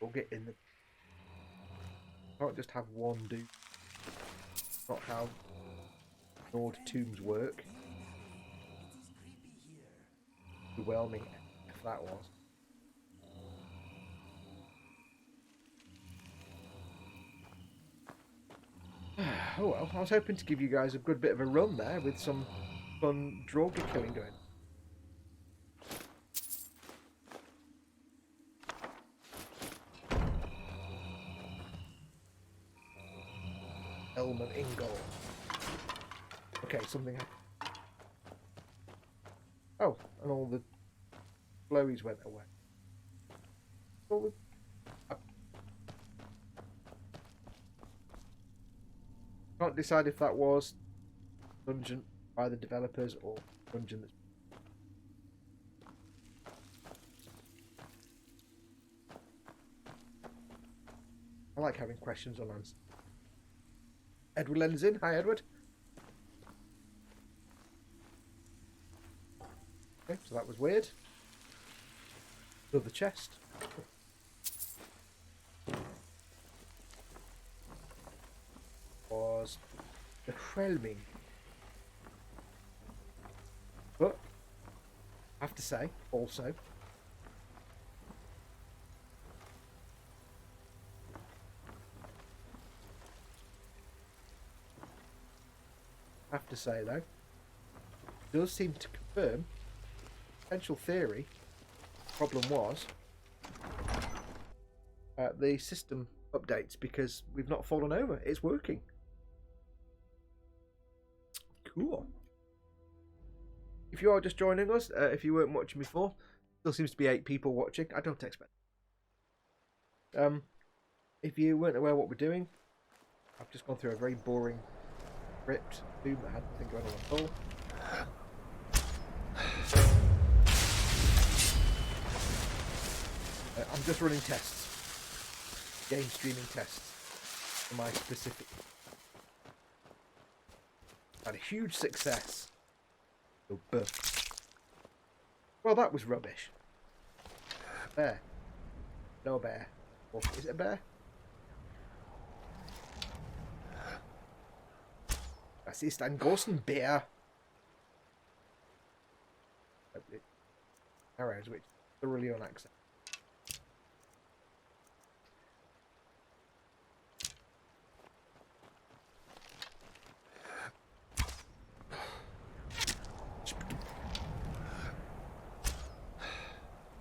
we'll get in the... You can't just have one dude. It's not how Nord tombs work. Overwhelming if that was. Oh well, I was hoping to give you guys a good bit of a run there with some fun Draugr killing going. Elman Ingol. Okay, something happened. Oh, and all the glowies went away. All the... Can't decide if that was dungeon by the developers or dungeon that's... I like having questions unanswered. Edward Len's in. Hi, Edward. Okay, so that was weird. Another chest. Was the Helming. But I have to say, also, though, it does seem to confirm potential theory. Problem was the system updates, because we've not fallen over. It's working. Cool. If you are just joining us, if you weren't watching before, still seems to be 8 people watching. I don't expect. If you weren't aware what we're doing, I've just gone through a very boring crypt boom that had nothing going on at all. I'm just running tests, game streaming tests for my specific. Had a huge success. Oh, well, that was rubbish. Bear. No bear. Or, is it a bear? Das ist ein großen Bär. Arrows, which are thoroughly unacceptable.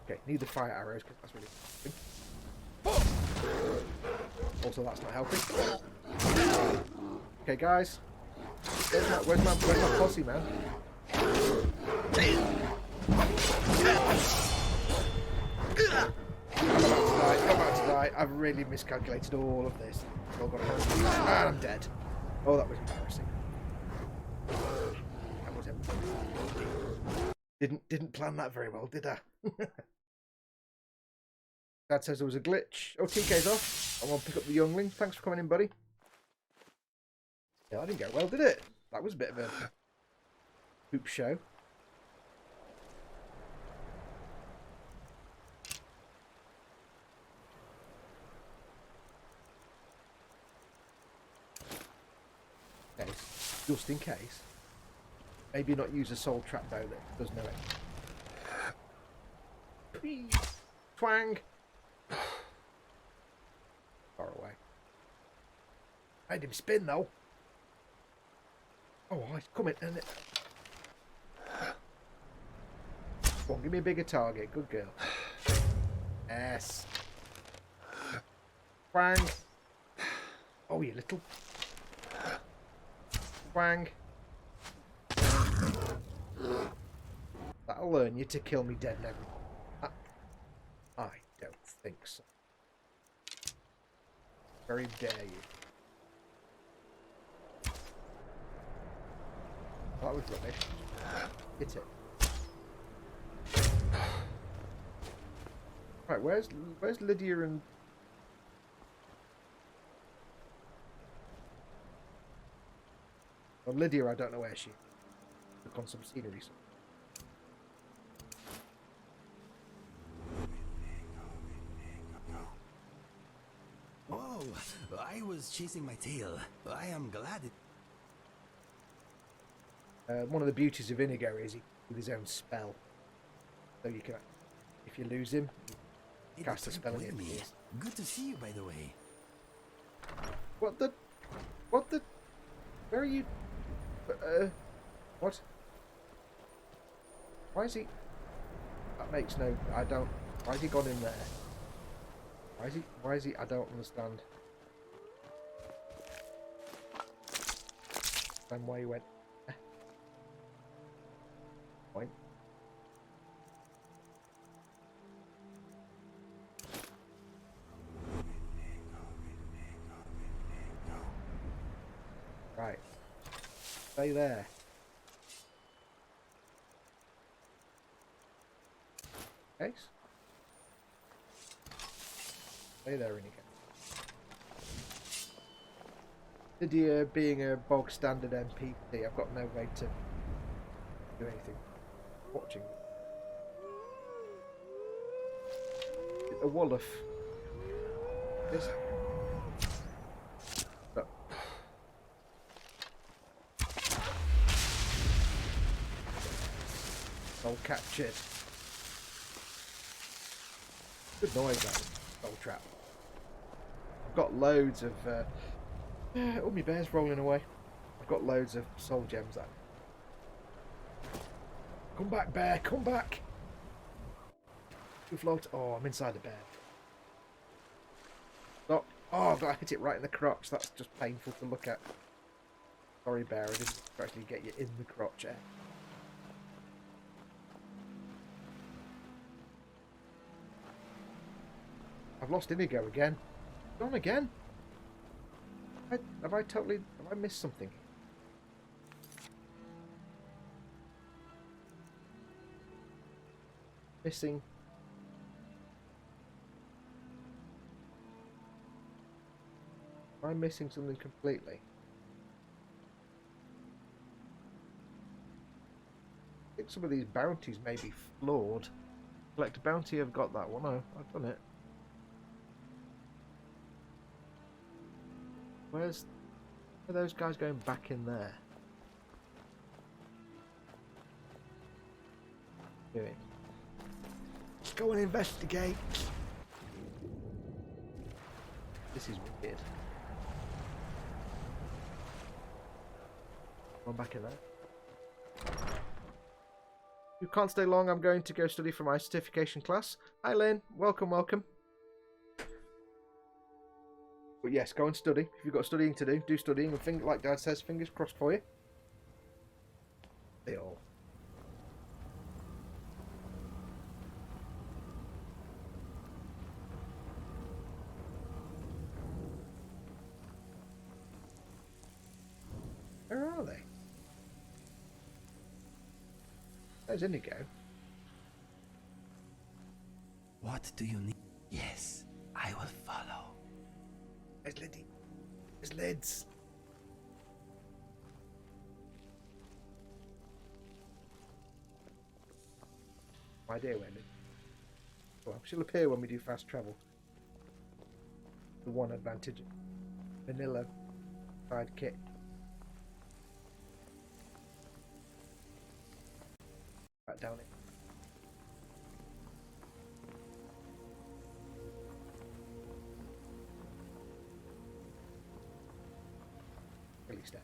Okay, need the fire arrows because that's really helping. Also, that's not helping. Okay, guys, where's my posse, man? I'm about to die. I've really miscalculated all of this. And I'm dead. Oh, that was embarrassing. That was embarrassing. Didn't plan that very well, did I? Dad says there was a glitch. Oh, TK's off. I want to pick up the youngling. Thanks for coming in, buddy. Yeah, that didn't go well, did it? That was a bit of a poop show. Just in case. Maybe not use a soul trap though that does know it. Please. Twang! Far away. Made him spin though. Oh, he's coming. And come on, give me a bigger target. Good girl. Yes. Twang. Oh, you little. Twang. That'll learn you to kill me dead and everything. I don't think so. Very dare you. That was rubbish. Hit it. Right, where's Lydia and... Well, Lydia, I don't know where she is. Look on some scenery. Whoa! I was chasing my tail. I am glad it... One of the beauties of Inigo is he with his own spell. So you can, if you lose him, you cast a spell in him. Good to see you, by the way. What the? Where are you? What? Why is he? That makes no... I don't... Why has he gone in there? Why is he... I don't understand. And why he went... Point. Right. Stay there. Case. Stay there, Inigo. Lydia being a bog standard NPC, I've got no way to do anything. Watching. A Wolof. This. No. Soul captured. Good noise that soul trap. I've got loads of oh, my bear's rolling away. I've got loads of soul gems out. Come back, bear, come back! You float. Oh, I'm inside the bear. Stop. Oh, I hit it right in the crotch. That's just painful to look at. Sorry, bear, I didn't actually get you in the crotch, eh? I've lost Inigo again. Gone again? Have I missed something? Missing. Am I missing something completely? I think some of these bounties may be flawed. Collect a bounty, I've got that one. Oh, I've done it. Where's... Are those guys going back in there? Doing. Let's go and investigate. This is weird. One back in there. You can't stay long. I'm going to go study for my certification class. Hi, Lynn. Welcome, welcome. But yes, go and study. If you've got studying to do, do studying. And like Dad says, fingers crossed for you. They all. There's Inigo. What do you need? Yes, I will follow. There's Liddy. There's Lids. My idea where Lid. Well, she'll appear when we do fast travel. The one advantage. Vanilla side kit. Back down it. Release that.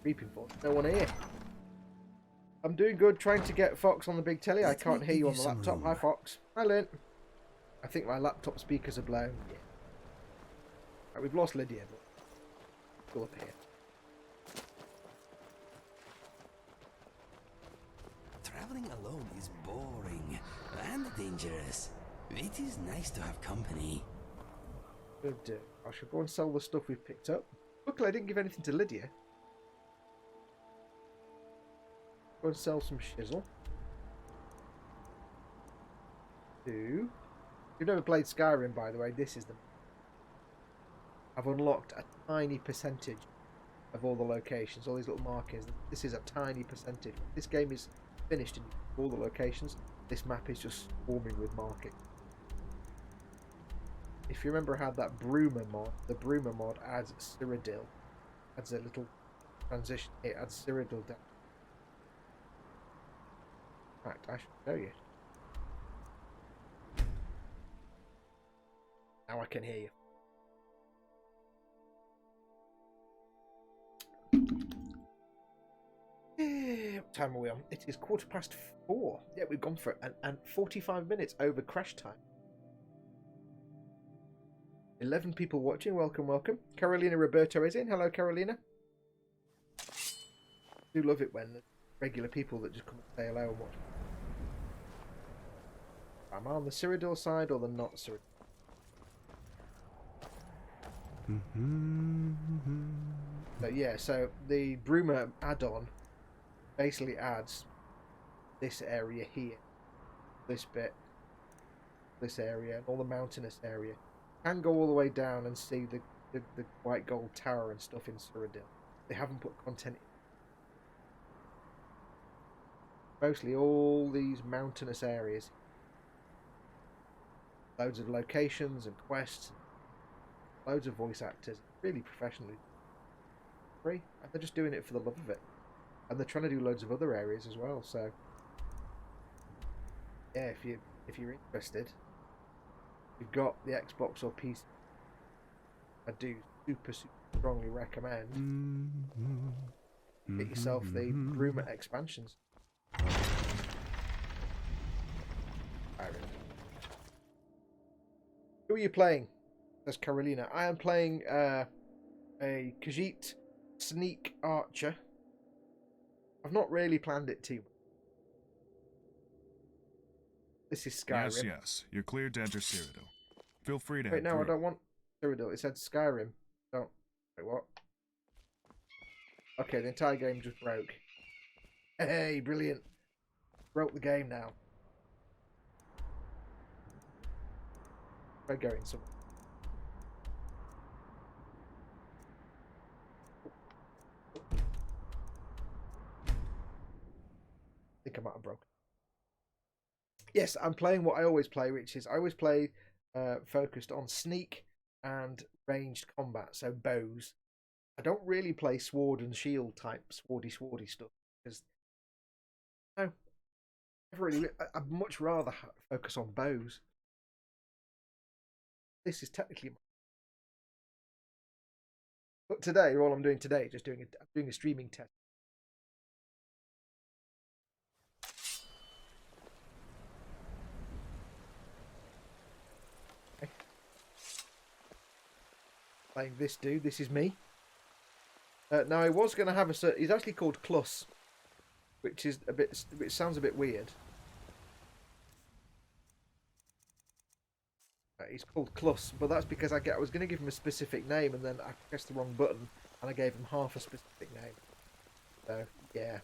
Reaping for no one here. I'm doing good trying to get Fox on the big telly. I can't hear you on the laptop. Hi Fox. Hi Lynn. I think my laptop speakers are blown. Yeah. Right, we've lost Lydia, but go up here. Traveling alone is boring and dangerous. It is nice to have company. Good. I should go and sell the stuff we've picked up. Luckily, I didn't give anything to Lydia. Go and sell some shizzle. If you've never played Skyrim, by the way, this is the... I've unlocked a tiny percentage of all the locations, all these little markings. This is a tiny percentage. This game is finished in all the locations. This map is just swarming with markings. If you remember how that Broomer mod, the Broomer mod adds Cyrodiil, adds a little transition, it adds Cyrodiil down. In fact, I should show you. Now I can hear you. What time are we on? It is 4:15. Yeah, we've gone for it. And 45 minutes over crash time. 11 people watching. Welcome, welcome. Carolina Roberto is in. Hello, Carolina. I do love it when regular people that just come and say hello and watch. Am I on the Cyrodiil side or the not Cyrodiil? So yeah, so the Broomer add-on basically adds this area here, this bit, this area, and all the mountainous area. You can go all the way down and see the white gold tower and stuff in Cyrodiil. They haven't put content in. Mostly all these mountainous areas. Loads of locations and quests. Loads of voice actors. Really professionally. Free. And they're just doing it for the love of it. And they're trying to do loads of other areas as well, so yeah, if you're interested, you've got the Xbox or PC, I do super strongly recommend get yourself the Broomer expansions. Who are you playing? Says Carolina. I am playing a Khajiit sneak archer. I've not really planned it too much. This is Skyrim. Yes. You're cleared to enter Cyrodiil. Feel free to Wait, head no, through. I don't want Cyrodiil. It said Skyrim. Don't. Wait, what? Okay, the entire game just broke. Hey, brilliant. Broke the game now. We're going somewhere. I think I might have broken. Yes, I'm playing what I always play, which is I always play focused on sneak and ranged combat, so bows. I don't really play sword and shield type swordy stuff because no, I'd much rather focus on bows. This is technically, but today, all I'm doing today, I'm doing a streaming test. Playing this dude. This is me. Now I was going to have a. He's actually called Klus, which is which sounds a bit weird. He's called Klus, but that's because I was going to give him a specific name, and then I pressed the wrong button, and I gave him half a specific name. So yeah,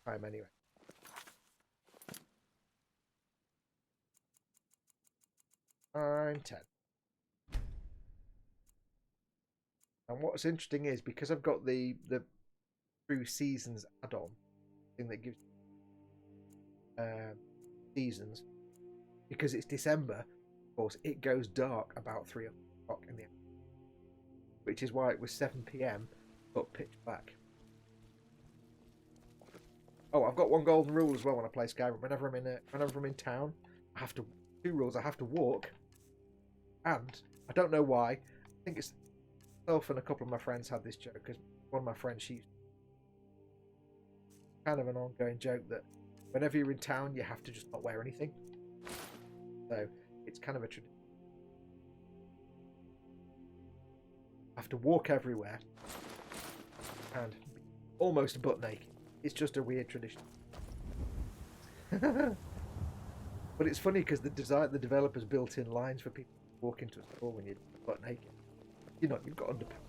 time anyway. I'm 10. And what's interesting is because I've got the True Seasons add-on thing that gives seasons, because it's December, of course, it goes dark about 3 o'clock in the afternoon, which is why it was 7 p.m. but pitch black. Oh, I've got one golden rule as well when I play Skyrim. Whenever I'm in town, I have to 2 rules. I have to walk, and I don't know why. I think it's myself and a couple of my friends had this joke because one of my friends, she's kind of an ongoing joke that whenever you're in town, you have to just not wear anything. So it's kind of a tradition. I have to walk everywhere and be almost butt naked. It's just a weird tradition. But it's funny because the developers built in lines for people to walk into a store when you're butt naked. You're not, you've got underpants.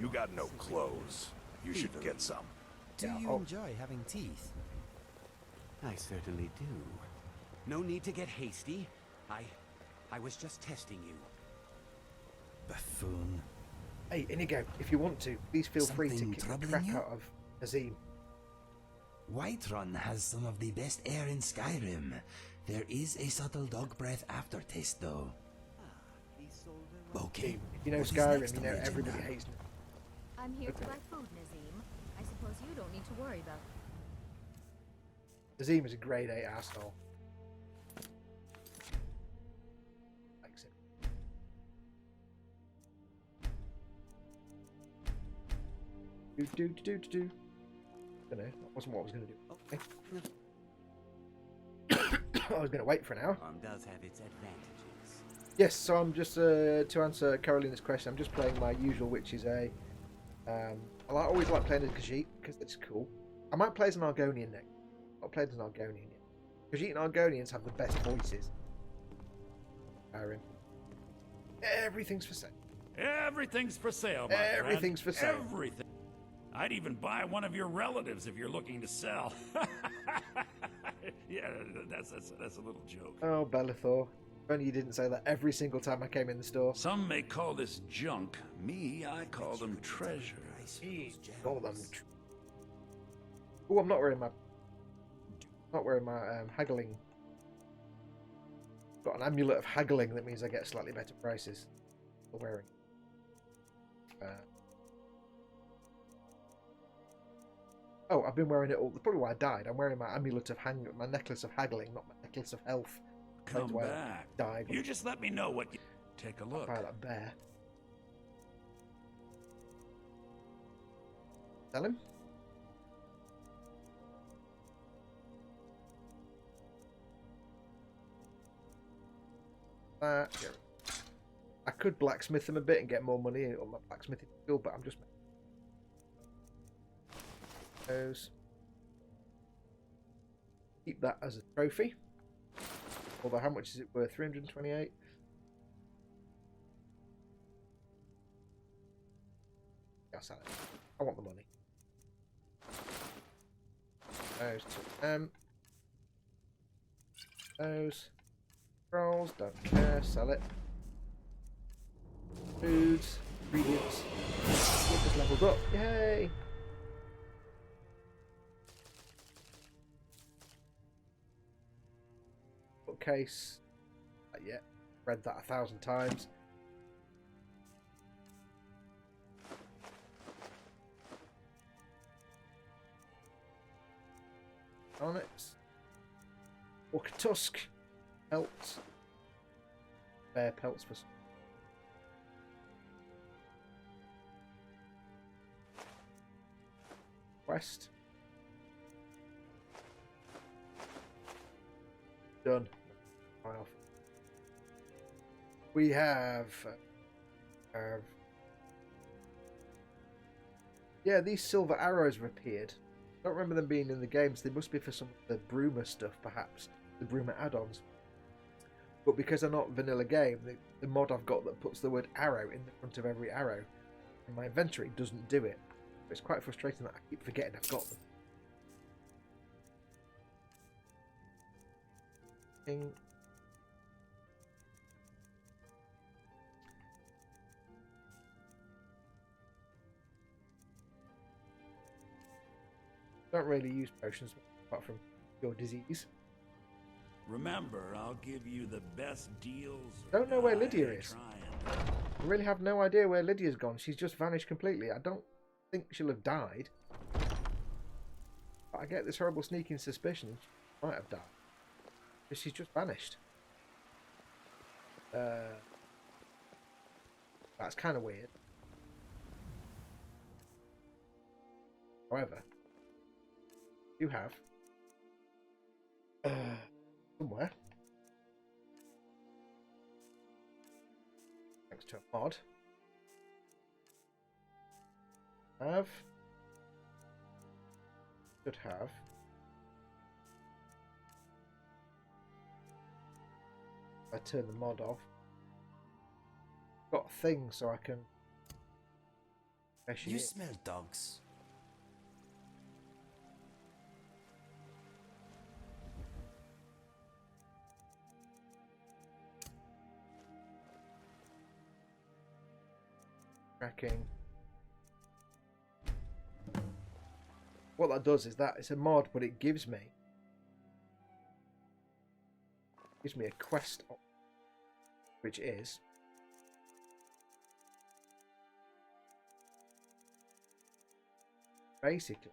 You got no clothes. You should get some. Do you enjoy having teeth? I certainly do. No need to get hasty. I was just testing you. Buffoon. Hey, Inigo, if you want to, please feel free to Something kick the troubling crap you? out of Azim. Whiterun has some of the best air in Skyrim. There is a subtle dog breath aftertaste, though. Okay. If you know what is Skyrim, next you on know the everybody agenda? hates me. I'm here to buy food, Nazim. I suppose you don't need to worry about it. Azim is a grade 8 asshole. Likes it. Do. I don't know. That wasn't what I was going to do. Okay. I was going to wait for an hour. Does have its advantages. Yes, so I'm just to answer Carolina's question. I'm just playing my usual, which is a. I always like playing as Khajiit because it's cool. I might play as an Argonian next. I've not played as an Argonian yet. Khajiit and Argonians have the best voices. Aaron. Everything's for sale. Everything's for sale, my friend. Everything's for sale. Everything. I'd even buy one of your relatives if you're looking to sell. Yeah, that's a little joke. Oh, Bellathor. If only you didn't say that every single time I came in the store. Some may call this junk. Me, I call them treasure. Call them. Oh, I'm not wearing my haggling. Got an amulet of haggling. That means I get slightly better prices for wearing. Oh, I've been wearing it all. That's probably why I died. I'm wearing my amulet of my necklace of haggling, not my necklace of health. Come That's why back. I died. You just let me know what you... Take a look. Fire that bear. Tell him. I could blacksmith him a bit and get more money on my blacksmithing skill, but I'm just those. Keep that as a trophy. Although, how much is it worth? 328. I'll sell it. I want the money. Those two. Those. Rolls, don't care, sell it. Foods, ingredients. Get this leveled up. Yay! Bookcase. Yeah, read that 1,000 times. Onyx. Walker Tusk. Pelts. Bear pelts for some. Quest. Done. We have. Yeah, these silver arrows have appeared. I don't remember them being in the games. They must be for some of the Bruma stuff, perhaps. The Bruma add-ons. But because they're not vanilla game, the mod I've got that puts the word arrow in the front of every arrow in my inventory doesn't do it. It's quite frustrating that I keep forgetting I've got them. Don't really use potions apart from your disease. Remember, I'll give you the best deals. Don't know where Lydia is. I really have no idea where Lydia's gone. She's just vanished completely. I don't think she'll have died. But I get this horrible sneaking suspicion she might have died. But she's just vanished. That's kind of weird. However, you have somewhere, thanks to a mod, should have I turn the mod off. Got a thing so I can. You smell dogs. Tracking. What that does is that it's a mod, but it gives me a quest, which is basically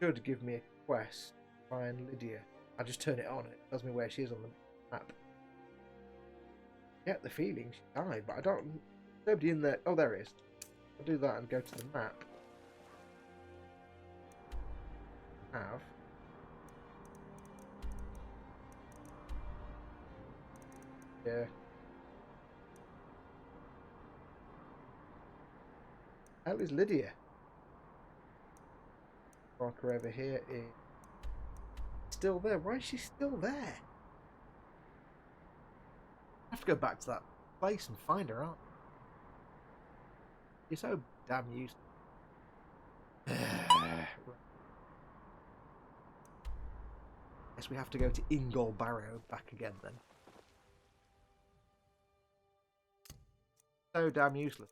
should give me a quest. Find Lydia. I just turn it on. It tells me where she is on the map. Get the feeling she died, but I don't. Nobody in there. Oh, there it is. I'll do that and go to the map. Have. Yeah. Hell is Lydia? Marker over here is still there. Why is she still there? I have to go back to that place and find her out. You're so damn used. Guess we have to go to Ingol Barrow back again then. So damn useless.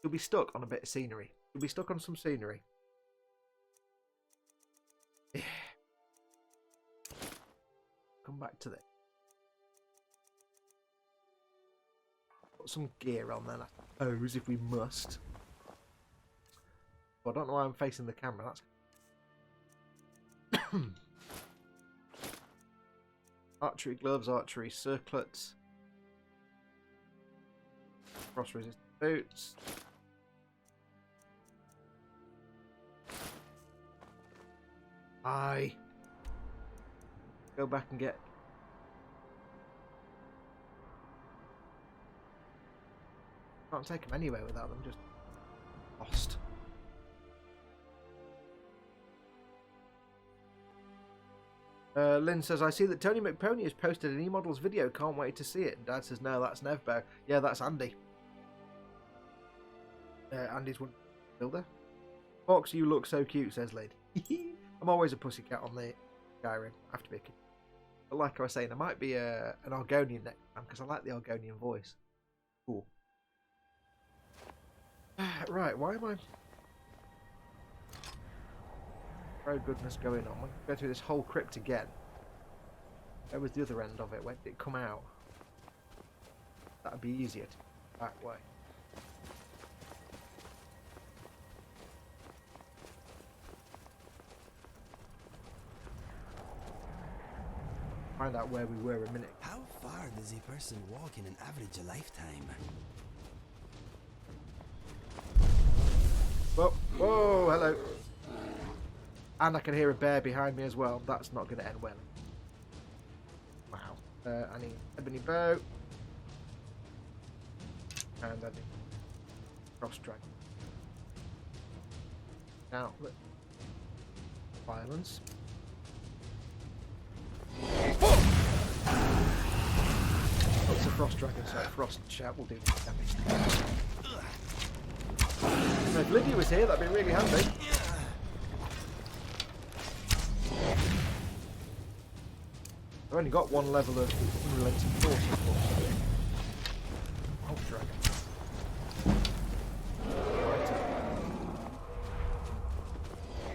You'll be stuck on a bit of scenery. You'll be stuck on some scenery. Come back to this. Put some gear on then, I suppose, if we must. Well, I don't know why I'm facing the camera. That's archery gloves, archery circlets, frost-resistant boots. Go back and get. Can't take them anywhere without them just lost. Lynn says, I see that Tony McPony has posted an E-Models video. Can't wait to see it. And Dad says, no, that's Nevbo. Yeah, that's Andy. Andy's one builder. Fox, you look so cute, says Lynn. I'm always a pussycat on the SKYRIM. I have to be a kid. But like I was saying, I might be an Argonian next time because I like the Argonian voice. Cool. Right, why am I... Oh goodness going on. We'll go through this whole crypt again. Where was the other end of it? When did it come out? That'd be easier to back way. Find out where we were a minute. How far does a person walk in an average lifetime? Whoa, whoa, hello. And I can hear a bear behind me as well. That's not going to end well. Wow. I need ebony bow. And I need cross drag. Now, look. violence. Oh, it's a frost dragon, so a frost shout will do damage. Now, if Lydia was here, that'd be really handy. I've only got one level of unrelenting force, unfortunately. Oh, dragon.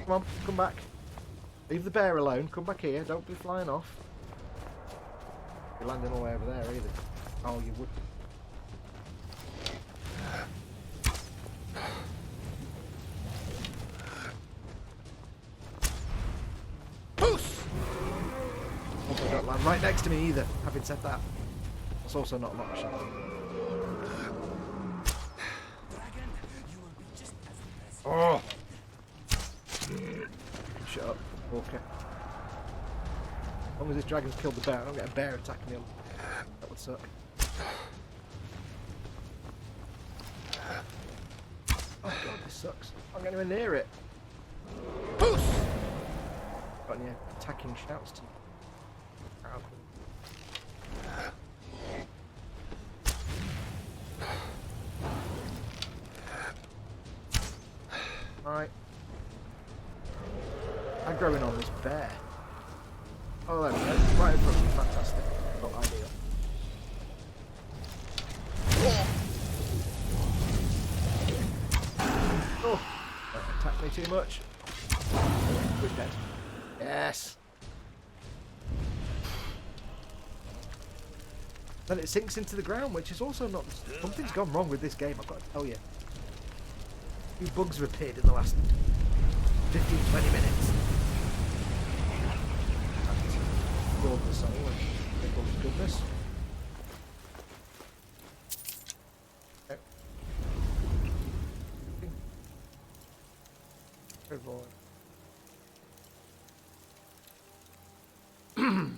Come on, come back. Leave the bear alone. Come back here. Don't be flying off. You're landing all the way over there either. Oh, you would. Also, don't land right next to me either. Having said that, that's also not an option. Oh! Shut up, Walker. As long as this dragon's killed the bear, I don't get a bear attacking him. That would suck. Oh god, this sucks. I'm not getting anywhere near it. Got any attacking shouts to you? Right. I'm growing on this bear. Oh, there we go. Right in front of me. Fantastic. Not ideal. Oh! Don't attack me too much. We're dead. Yes! Then it sinks into the ground, which is also not... Something's gone wrong with this game, I've got to tell you. A few bugs have appeared in the last 15-20 minutes. Lord the soul and people's goodness. Okay. Oh boy.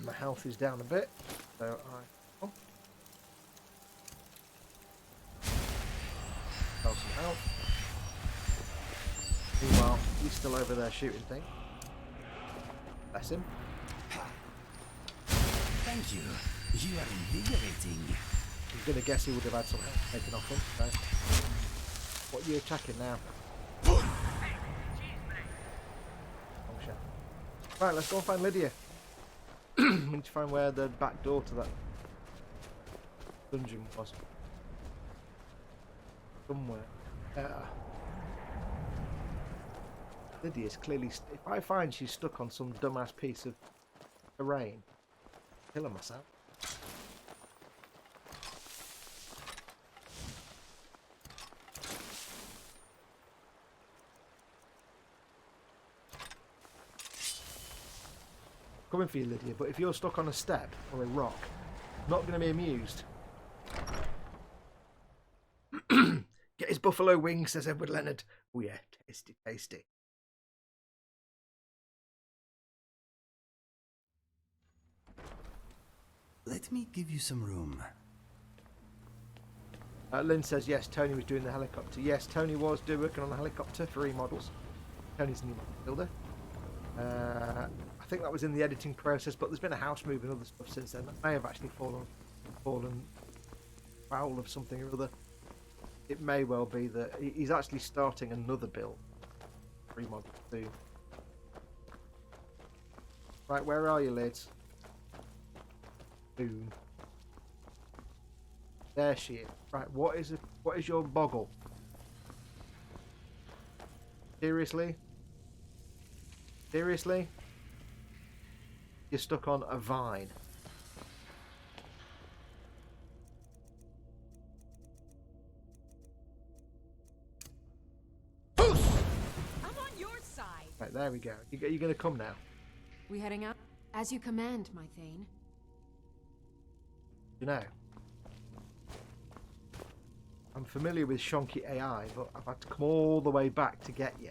My health is down a bit, so I... Oh. Have some health. Meanwhile, he's still over there shooting things. Bless him. Thank you. You are invigorating. I'm gonna guess he would have had some health taken off him. So. What are you attacking now? Oh shit. Right, let's go and find Lydia. We need to find where the back door to that dungeon was. Somewhere. Lydia's clearly... If I find she's stuck on some dumbass piece of terrain, I'm killing myself. Coming for you, Lydia, but if you're stuck on a step or a rock, I'm not going to be amused. Get his buffalo wings, says Edward Leonard. Oh yeah, tasty, tasty. Let me give you some room. Lynn says yes, Tony was doing the helicopter. Yes, Tony was working on the helicopter for remodels. Tony's new builder. I think that was in the editing process, but there's been a house move and other stuff since then. That may have actually fallen foul of something or other. It may well be that he's actually starting another build. Remodel too. Right, where are you, Lids? Boom. There she is. Right, what is your boggle? Seriously? Seriously? You're stuck on a vine. I'm on your side. Right, there we go. You're going to come now. We heading out? As you command, my Thane. You know, I'm familiar with Shonky AI, but I've had to come all the way back to get you.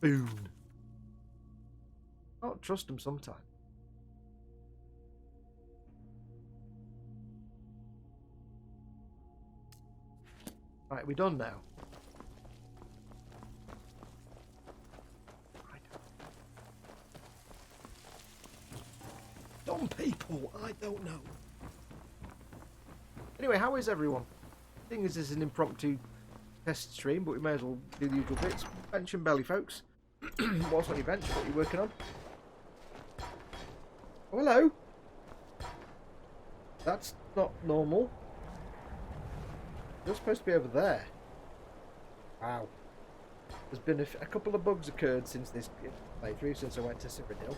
Boom. I don't trust them sometimes. Right, we done now. Some people, I don't know. Anyway, how is everyone? Thing is, this is an impromptu test stream, but we may as well do the usual bits. Bench and belly, folks. What's on your bench? What are you working on? Oh, hello. That's not normal. You're supposed to be over there. Wow. There's been a couple of bugs occurred since this playthrough, since I went to Cyrodiil.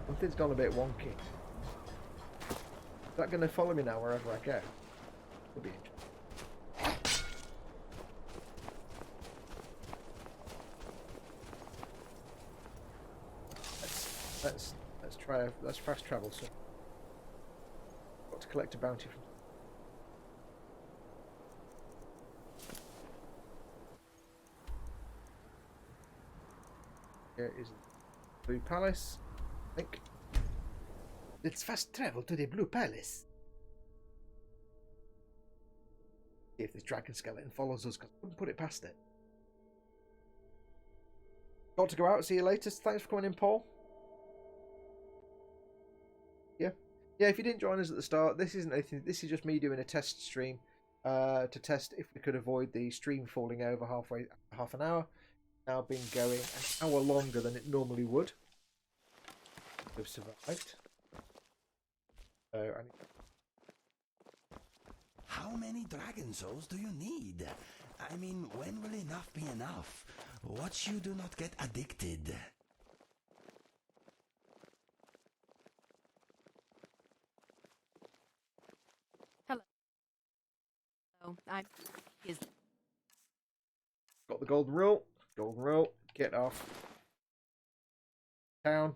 Something's gone a bit wonky. Is that going to follow me now wherever I go? Could be interesting. Let's fast travel. So, got to collect a bounty from. Here is the Blue Palace. I think. Let's fast travel to the Blue Palace. See if this dragon skeleton follows us, because I wouldn't put it past it. Got to go out. See you later. Thanks for coming in, Paul. Yeah, if you didn't join us at the start, this isn't anything. This is just me doing a test stream to test if we could avoid the stream falling over half an hour. Now been going an hour longer than it normally would. We've survived. So How many dragon souls do you need? I mean, when will enough be enough? Watch you do not get addicted. Got the golden rule. Golden rule. Get off. Town.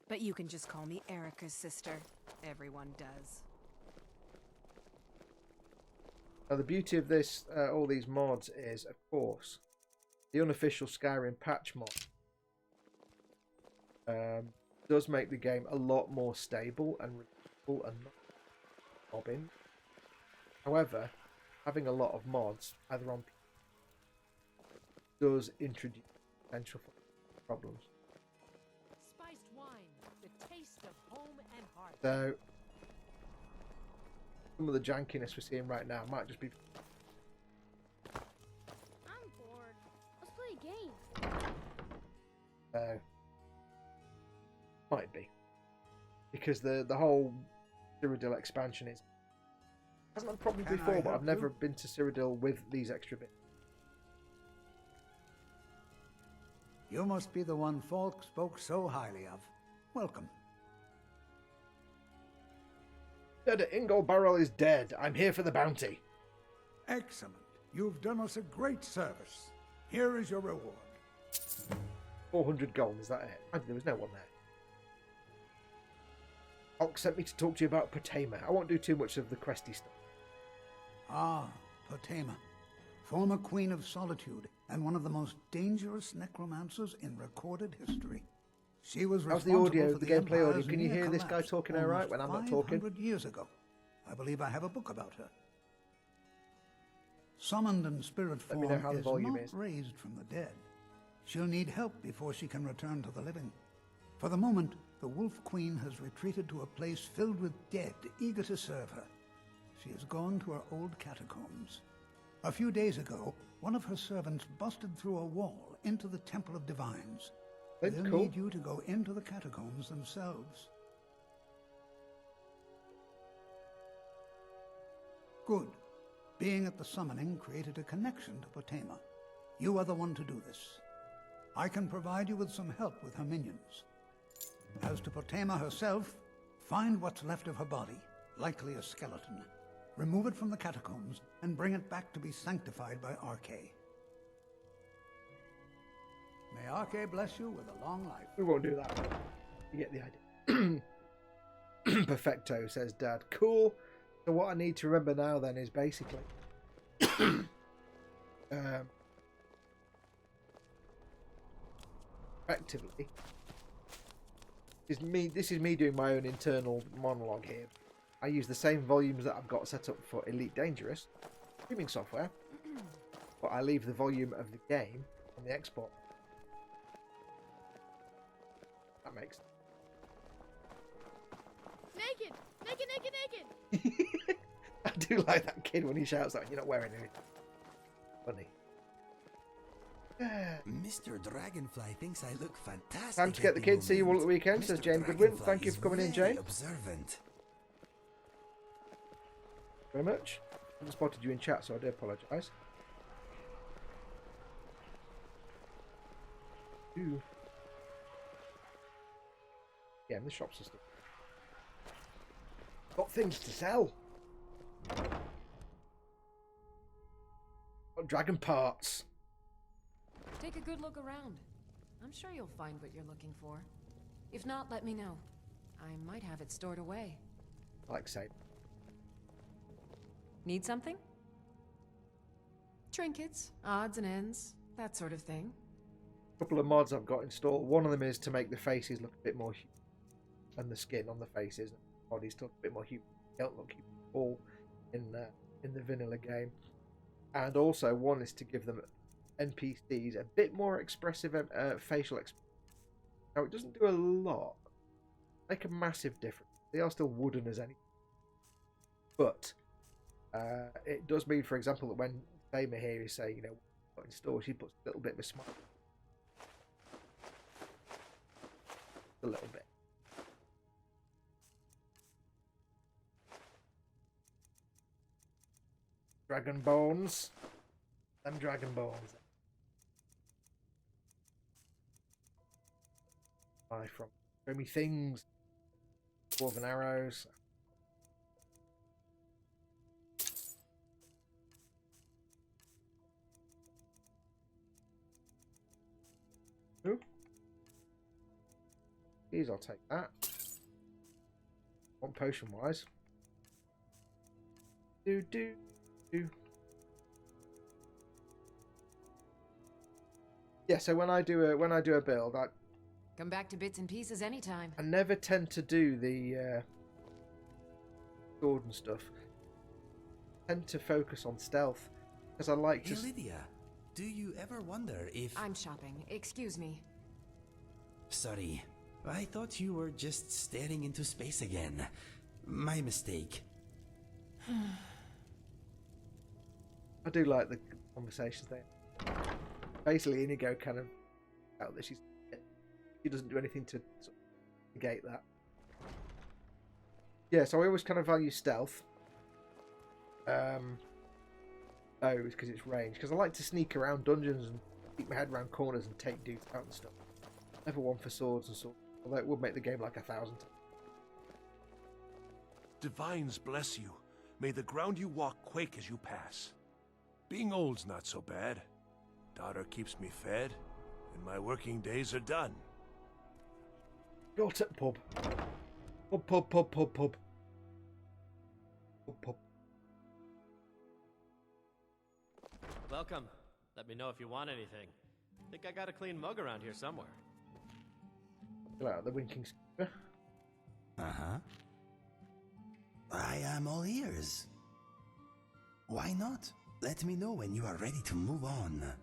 But you can just call me Erica's sister. Everyone does. Now the beauty of this, all these mods is, of course, the unofficial Skyrim patch mod does make the game a lot more stable and reliable and not mobbing. However, having a lot of mods either on does introduce potential problems. Spiced wine, the taste of home and heart. So some of the jankiness we're seeing right now might just be. I'm bored. Let's play a game. Might be because the whole Cyrodiil expansion is hasn't had problems before, but I've never been to Cyrodiil with these extra bits. You must be the one Falk spoke so highly of. Welcome. Dead Ingol Barrel is dead. I'm here for the bounty. Excellent. You've done us a great service. Here is your reward. 400 gold, is that it? There was no one there. Hulk sent me to talk to you about Potema. I won't do too much of the questy stuff. Ah, Potema. Former Queen of Solitude and one of the most dangerous necromancers in recorded history. She was How's the responsible audio, for the the gameplay audio? Empire's Can you near hear this guy collapse talking all right when I'm not talking? 500 years ago. I believe I have a book about her. Summoned in spirit form Let me know how the is volume not is. raised from the dead. She'll need help before she can return to the living. For the moment, the Wolf Queen has retreated to a place filled with dead, eager to serve her. She has gone to her old catacombs. A few days ago, one of her servants busted through a wall into the Temple of Divines. They'll need you to go into the catacombs themselves. Good. Being at the summoning created a connection to Potema. You are the one to do this. I can provide you with some help with her minions. As to Potema herself, find what's left of her body, likely a skeleton. Remove it from the catacombs and bring it back to be sanctified by Arche. May Arche bless you with a long life. We won't do that. You get the idea. Perfecto, says Dad. Cool. So what I need to remember now then is basically effectively this is me doing my own internal monologue here. I use the same volumes that I've got set up for Elite Dangerous, streaming software, but I leave the volume of the game on the export. That makes sense. Naked! Naked, naked, naked! I do like that kid when he shouts that you're not wearing anything. Funny. Mr. Dragonfly thinks I look fantastic. Time to get the kids. See you all at the weekend, says James Goodwin. Thank you for coming in, James. Observant. Very much. I haven't spotted you in chat, so I do apologise. Ooh. Yeah, and the shops are still. Got things to sell. Got dragon parts. Take a good look around. I'm sure you'll find what you're looking for. If not, let me know. I might have it stored away. Like say. Need something? Trinkets, odds and ends, that sort of thing. A couple of mods I've got installed. One of them is to make the faces look a bit more human, and the skin on the faces and the bodies look a bit more human. They don't look human at all in the vanilla game. And also one is to give them NPCs a bit more expressive facial expression. Now it doesn't do a lot, make a massive difference. They are still wooden as anything, but it does mean, for example, that when Potema here is saying, you know, what in store, she puts a little bit of a smile. A little bit. Dragon bones. Them dragon bones. Buy from show me things. Dwarven arrows. Ooh. These I'll take that. One potion wise. Do. Yeah, so when I do a build, I Come back to bits and pieces anytime. I never tend to do the sword and stuff. I tend to focus on stealth because I like to. Hey Lydia, do you ever wonder if I'm shopping. Excuse me. Sorry, I thought you were just staring into space again. My mistake. I do like the conversations there. Basically, Inigo kind of out that she doesn't do anything to sort of negate that. Yeah, so I always kind of value stealth. Because it's range. Because I like to sneak around dungeons and keep my head around corners and take dudes out and stuff. Never one for swords and swords. Although it would make the game like 1,000 times. Divines bless you. May the ground you walk quake as you pass. Being old's not so bad. Daughter keeps me fed, and my working days are done. Go to pub. Pub. Pub. Welcome. Let me know if you want anything. Think I got a clean mug around here somewhere. Fill out the winking speaker. Uh-huh. I am all ears. Why not? Let me know when you are ready to move on.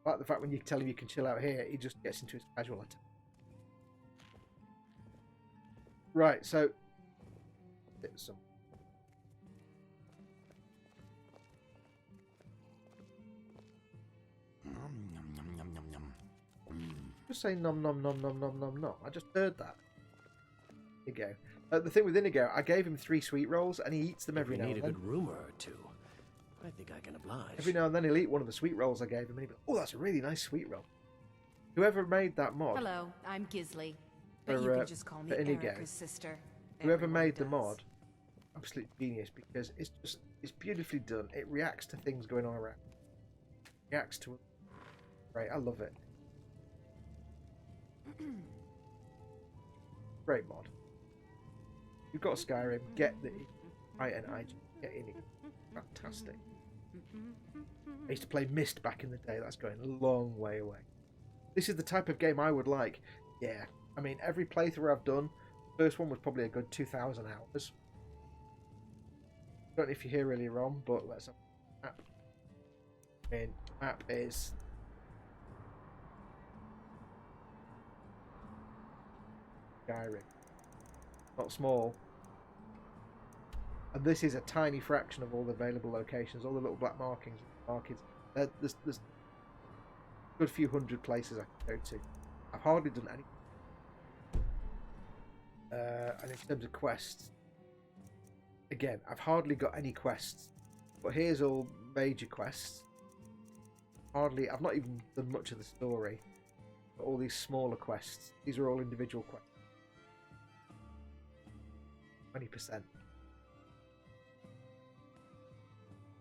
I like the fact when you tell him you can chill out here, he just gets into his casual attack. Right, so some. Just say nom nom nom nom nom nom nom. I just heard that. There you go. The thing with Inigo, I gave him 3 sweet rolls and he eats them every now and then. If you need a good rumor or two, I think I can oblige. Every now and then he'll eat one of the sweet rolls I gave him and he'll be like, oh, that's a really nice sweet roll. Whoever made that mod... Hello, I'm Gisley. But you can just call me Erica's sister. Whoever made the mod, absolute genius, because it's beautifully done. It reacts to things going on around. Reacts to... Right, I love it. Great mod. You've got Skyrim, get the IG, get in it. Fantastic. I used to play Myst back in the day. That's going a long way away. This is the type of game I would like. Yeah, I mean, every playthrough I've done, the first one was probably a good 2,000 hours. don't know if you hear earlier on, but let's have a map. And map is Skyrim. Not small. And this is a tiny fraction of all the available locations, all the little black markings. There's a good few hundred places I can go to. I've hardly done any. And in terms of quests, again, I've hardly got any quests. But here's all major quests. I've not even done much of the story. But all these smaller quests, these are all individual quests. 20%.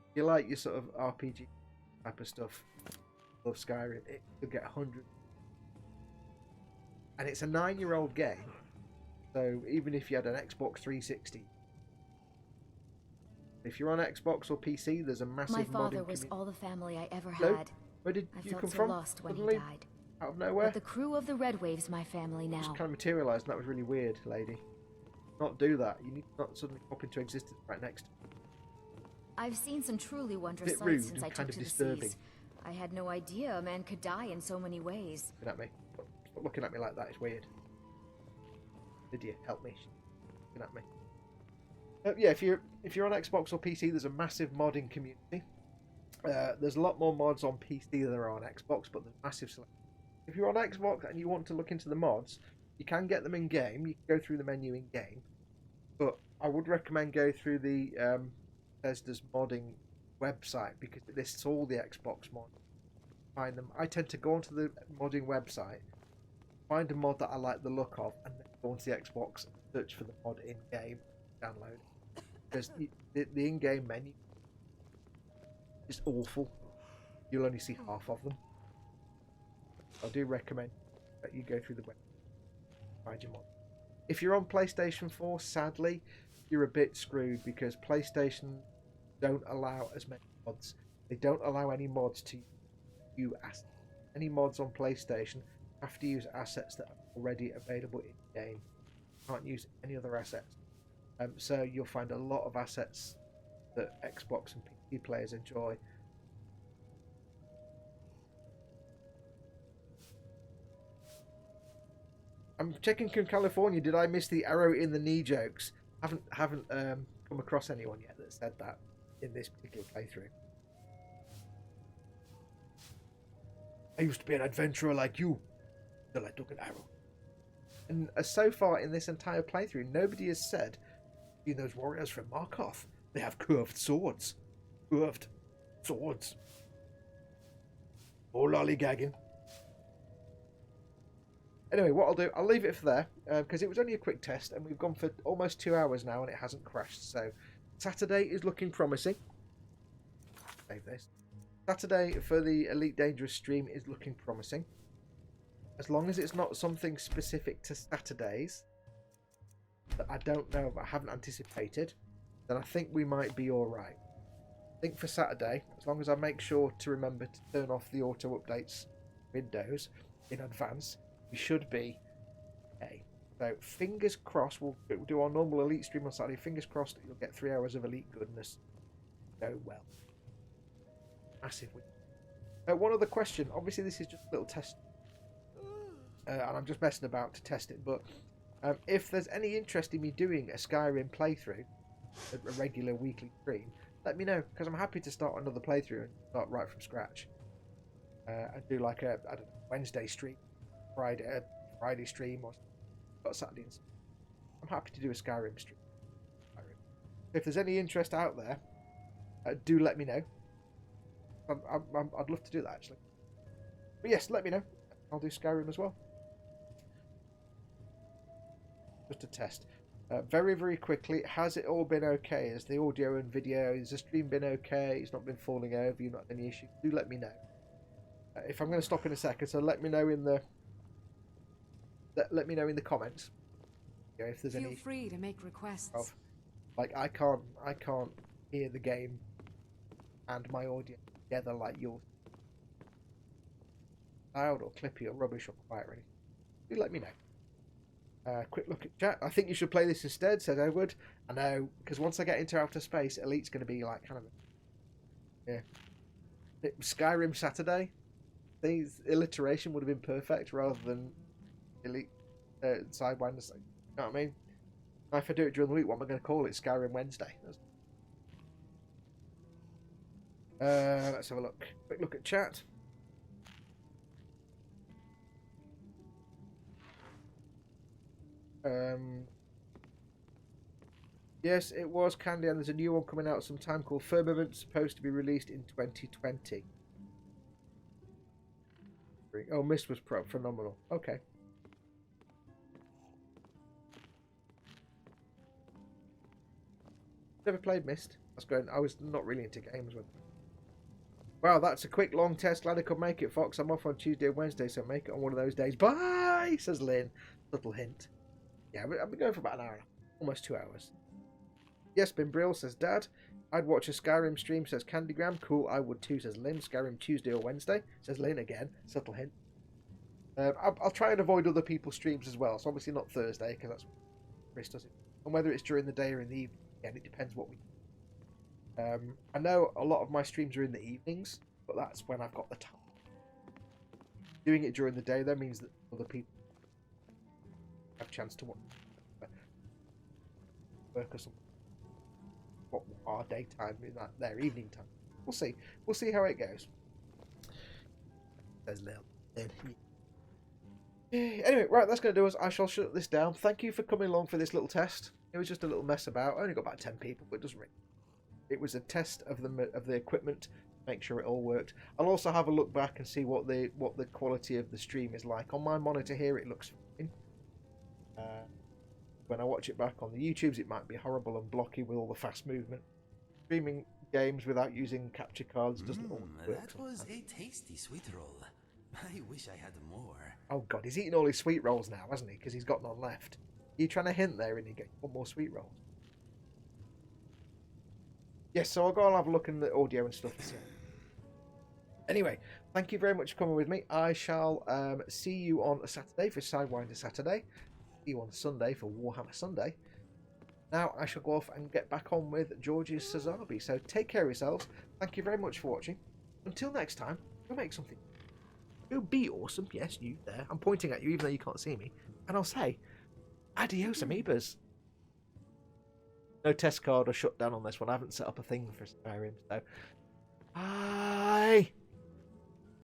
If you like your sort of RPG type of stuff, love Skyrim, it could get 100. And it's a 9-year-old game, so even if you had an Xbox 360, if you're on Xbox or PC, there's a massive My father was community. all the family I ever Hello? had. Where did I you felt come so from? lost when Suddenly? he died. Out of nowhere? But the crew of the Red Wave's my family now. Just kind of materialised, and that was really weird, lady. Not do that. You need to not suddenly pop into existence right next to me. I've seen some truly wondrous Bit sights rude since and I kind took of to disturbing. the seas. I had no idea a man could die in so many ways. Looking at me. Stop looking at me like that. It's weird. Lydia, help me. She's looking at me. Yeah, if you're on Xbox or PC, there's a massive modding community. There's a lot more mods on PC than there are on Xbox, but there's massive selection. If you're on Xbox and you want to look into the mods, you can get them in game. You can go through the menu in game, but I would recommend go through the Bethesda's modding website because it lists all the Xbox mods. Find them. I tend to go onto the modding website, find a mod that I like the look of, and then go onto the Xbox and search for the mod in game, download. Because the in-game menu is awful. You'll only see half of them. I do recommend that you go through the web, find your mod. If you're on PlayStation 4, sadly, you're a bit screwed because PlayStation don't allow as many mods. They don't allow any mods to use assets. Any mods on PlayStation have to use assets that are already available in game. You can't use any other assets. So you'll find a lot of assets that Xbox and PC players enjoy. I'm checking from California. Did I miss the arrow in the knee jokes? Haven't come across anyone yet that said that in this particular playthrough. I used to be an adventurer like you, till I took an arrow. And so far in this entire playthrough, nobody has said, "See those warriors from Markov? They have curved swords. Curved swords." Oh, lollygagging. Anyway, what I'll do, I'll leave it for there, because it was only a quick test, and we've gone for almost 2 hours now, and it hasn't crashed. So, Saturday is looking promising. Save this. Saturday for the Elite Dangerous stream is looking promising. As long as it's not something specific to Saturdays that I don't know, but I haven't anticipated, then I think we might be alright. I think for Saturday, as long as I make sure to remember to turn off the auto updates windows in advance, we should be okay. So fingers crossed, we'll do our normal Elite stream on Saturday. Fingers crossed that you'll get 3 hours of Elite goodness. Go well. Massive week. One other question. Obviously this is just a little test. And I'm just messing about to test it. But if there's any interest in me doing a Skyrim playthrough, a regular weekly stream, let me know. Because I'm happy to start another playthrough and start right from scratch. And do like a, I don't know, Wednesday stream. Friday stream or Saturday. I'm happy to do a Skyrim stream. If there's any interest out there, do let me know. I'd love to do that actually. But yes, let me know. I'll do Skyrim as well. Just a test. Very, very quickly, has it all been okay? Has the audio and video, has the stream been okay? It's not been falling over, you've not had any issues? Do let me know. If I'm going to stop in a second, so let me know in the comments. You know, if there's Feel free to make requests. Like I can't hear the game and my audio together like yours. Loud or clippy or rubbish or quiet or anything. Do let me know. Quick look at chat. I think you should play this instead, said Edward. I know, because once I get into outer space, Elite's going to be like kind of... Yeah. Skyrim Saturday. The alliteration would have been perfect rather than Elite Sidewinder. You know what I mean? Now, if I do it during the week, what am I going to call it? Skyrim Wednesday. Let's have a look. Quick look at chat. Yes, it was Candy, and there's a new one coming out sometime called Firmament, supposed to be released in 2020. Oh, Mist was phenomenal. Okay. Never played Mist. That's good. I was not really into games when. Wow, that's a quick long test. Glad I could make it, Fox. I'm off on Tuesday and Wednesday, so make it on one of those days. Bye, says Lynn. Subtle hint. Yeah, I've been going for about an hour, almost 2 hours. Yes, been Brill, says Dad. I'd watch a Skyrim stream, says Candygram. Cool, I would too, says Lynn. Skyrim Tuesday or Wednesday, says Lynn again. Subtle hint. I'll try and avoid other people's streams as well. So obviously not Thursday, because that's Chris does it. And whether it's during the day or in the evening, again, it depends what we do. I know a lot of my streams are in the evenings, but that's when I've got the time. Doing it during the day, that means that other people have a chance to watch work or something. What our daytime is that their evening time. We'll see. We'll see how it goes. There's Lil. Anyway, right, that's going to do us. I shall shut this down. Thank you for coming along for this little test. It was just a little mess about. I only got about 10 people, but it doesn't really. It was a test of the equipment, make sure it all worked. I'll also have a look back and see what the quality of the stream is like. On my monitor here, it looks fine. When I watch it back on the YouTubes, it might be horrible and blocky with all the fast movement. Streaming games without using capture cards doesn't all work. That was a tasty sweet roll. I wish I had more. Oh God, he's eating all his sweet rolls now, hasn't he? Because he's got none left. Are you trying to hint there and you get one more sweet rolls? Yes, so I'll go and have a look in the audio and stuff. Anyway, thank you very much for coming with me. I shall see you on a Saturday for Sidewinder Saturday. See you on Sunday for Warhammer Sunday. Now I shall go off and get back on with George's Sazabi. So take care of yourselves. Thank you very much for watching. Until next time, go make something. Go be awesome. Yes, you there. I'm pointing at you even though you can't see me. And I'll say, adios, amoebas. No test card or shutdown on this one. I haven't set up a thing for Skyrim, so bye.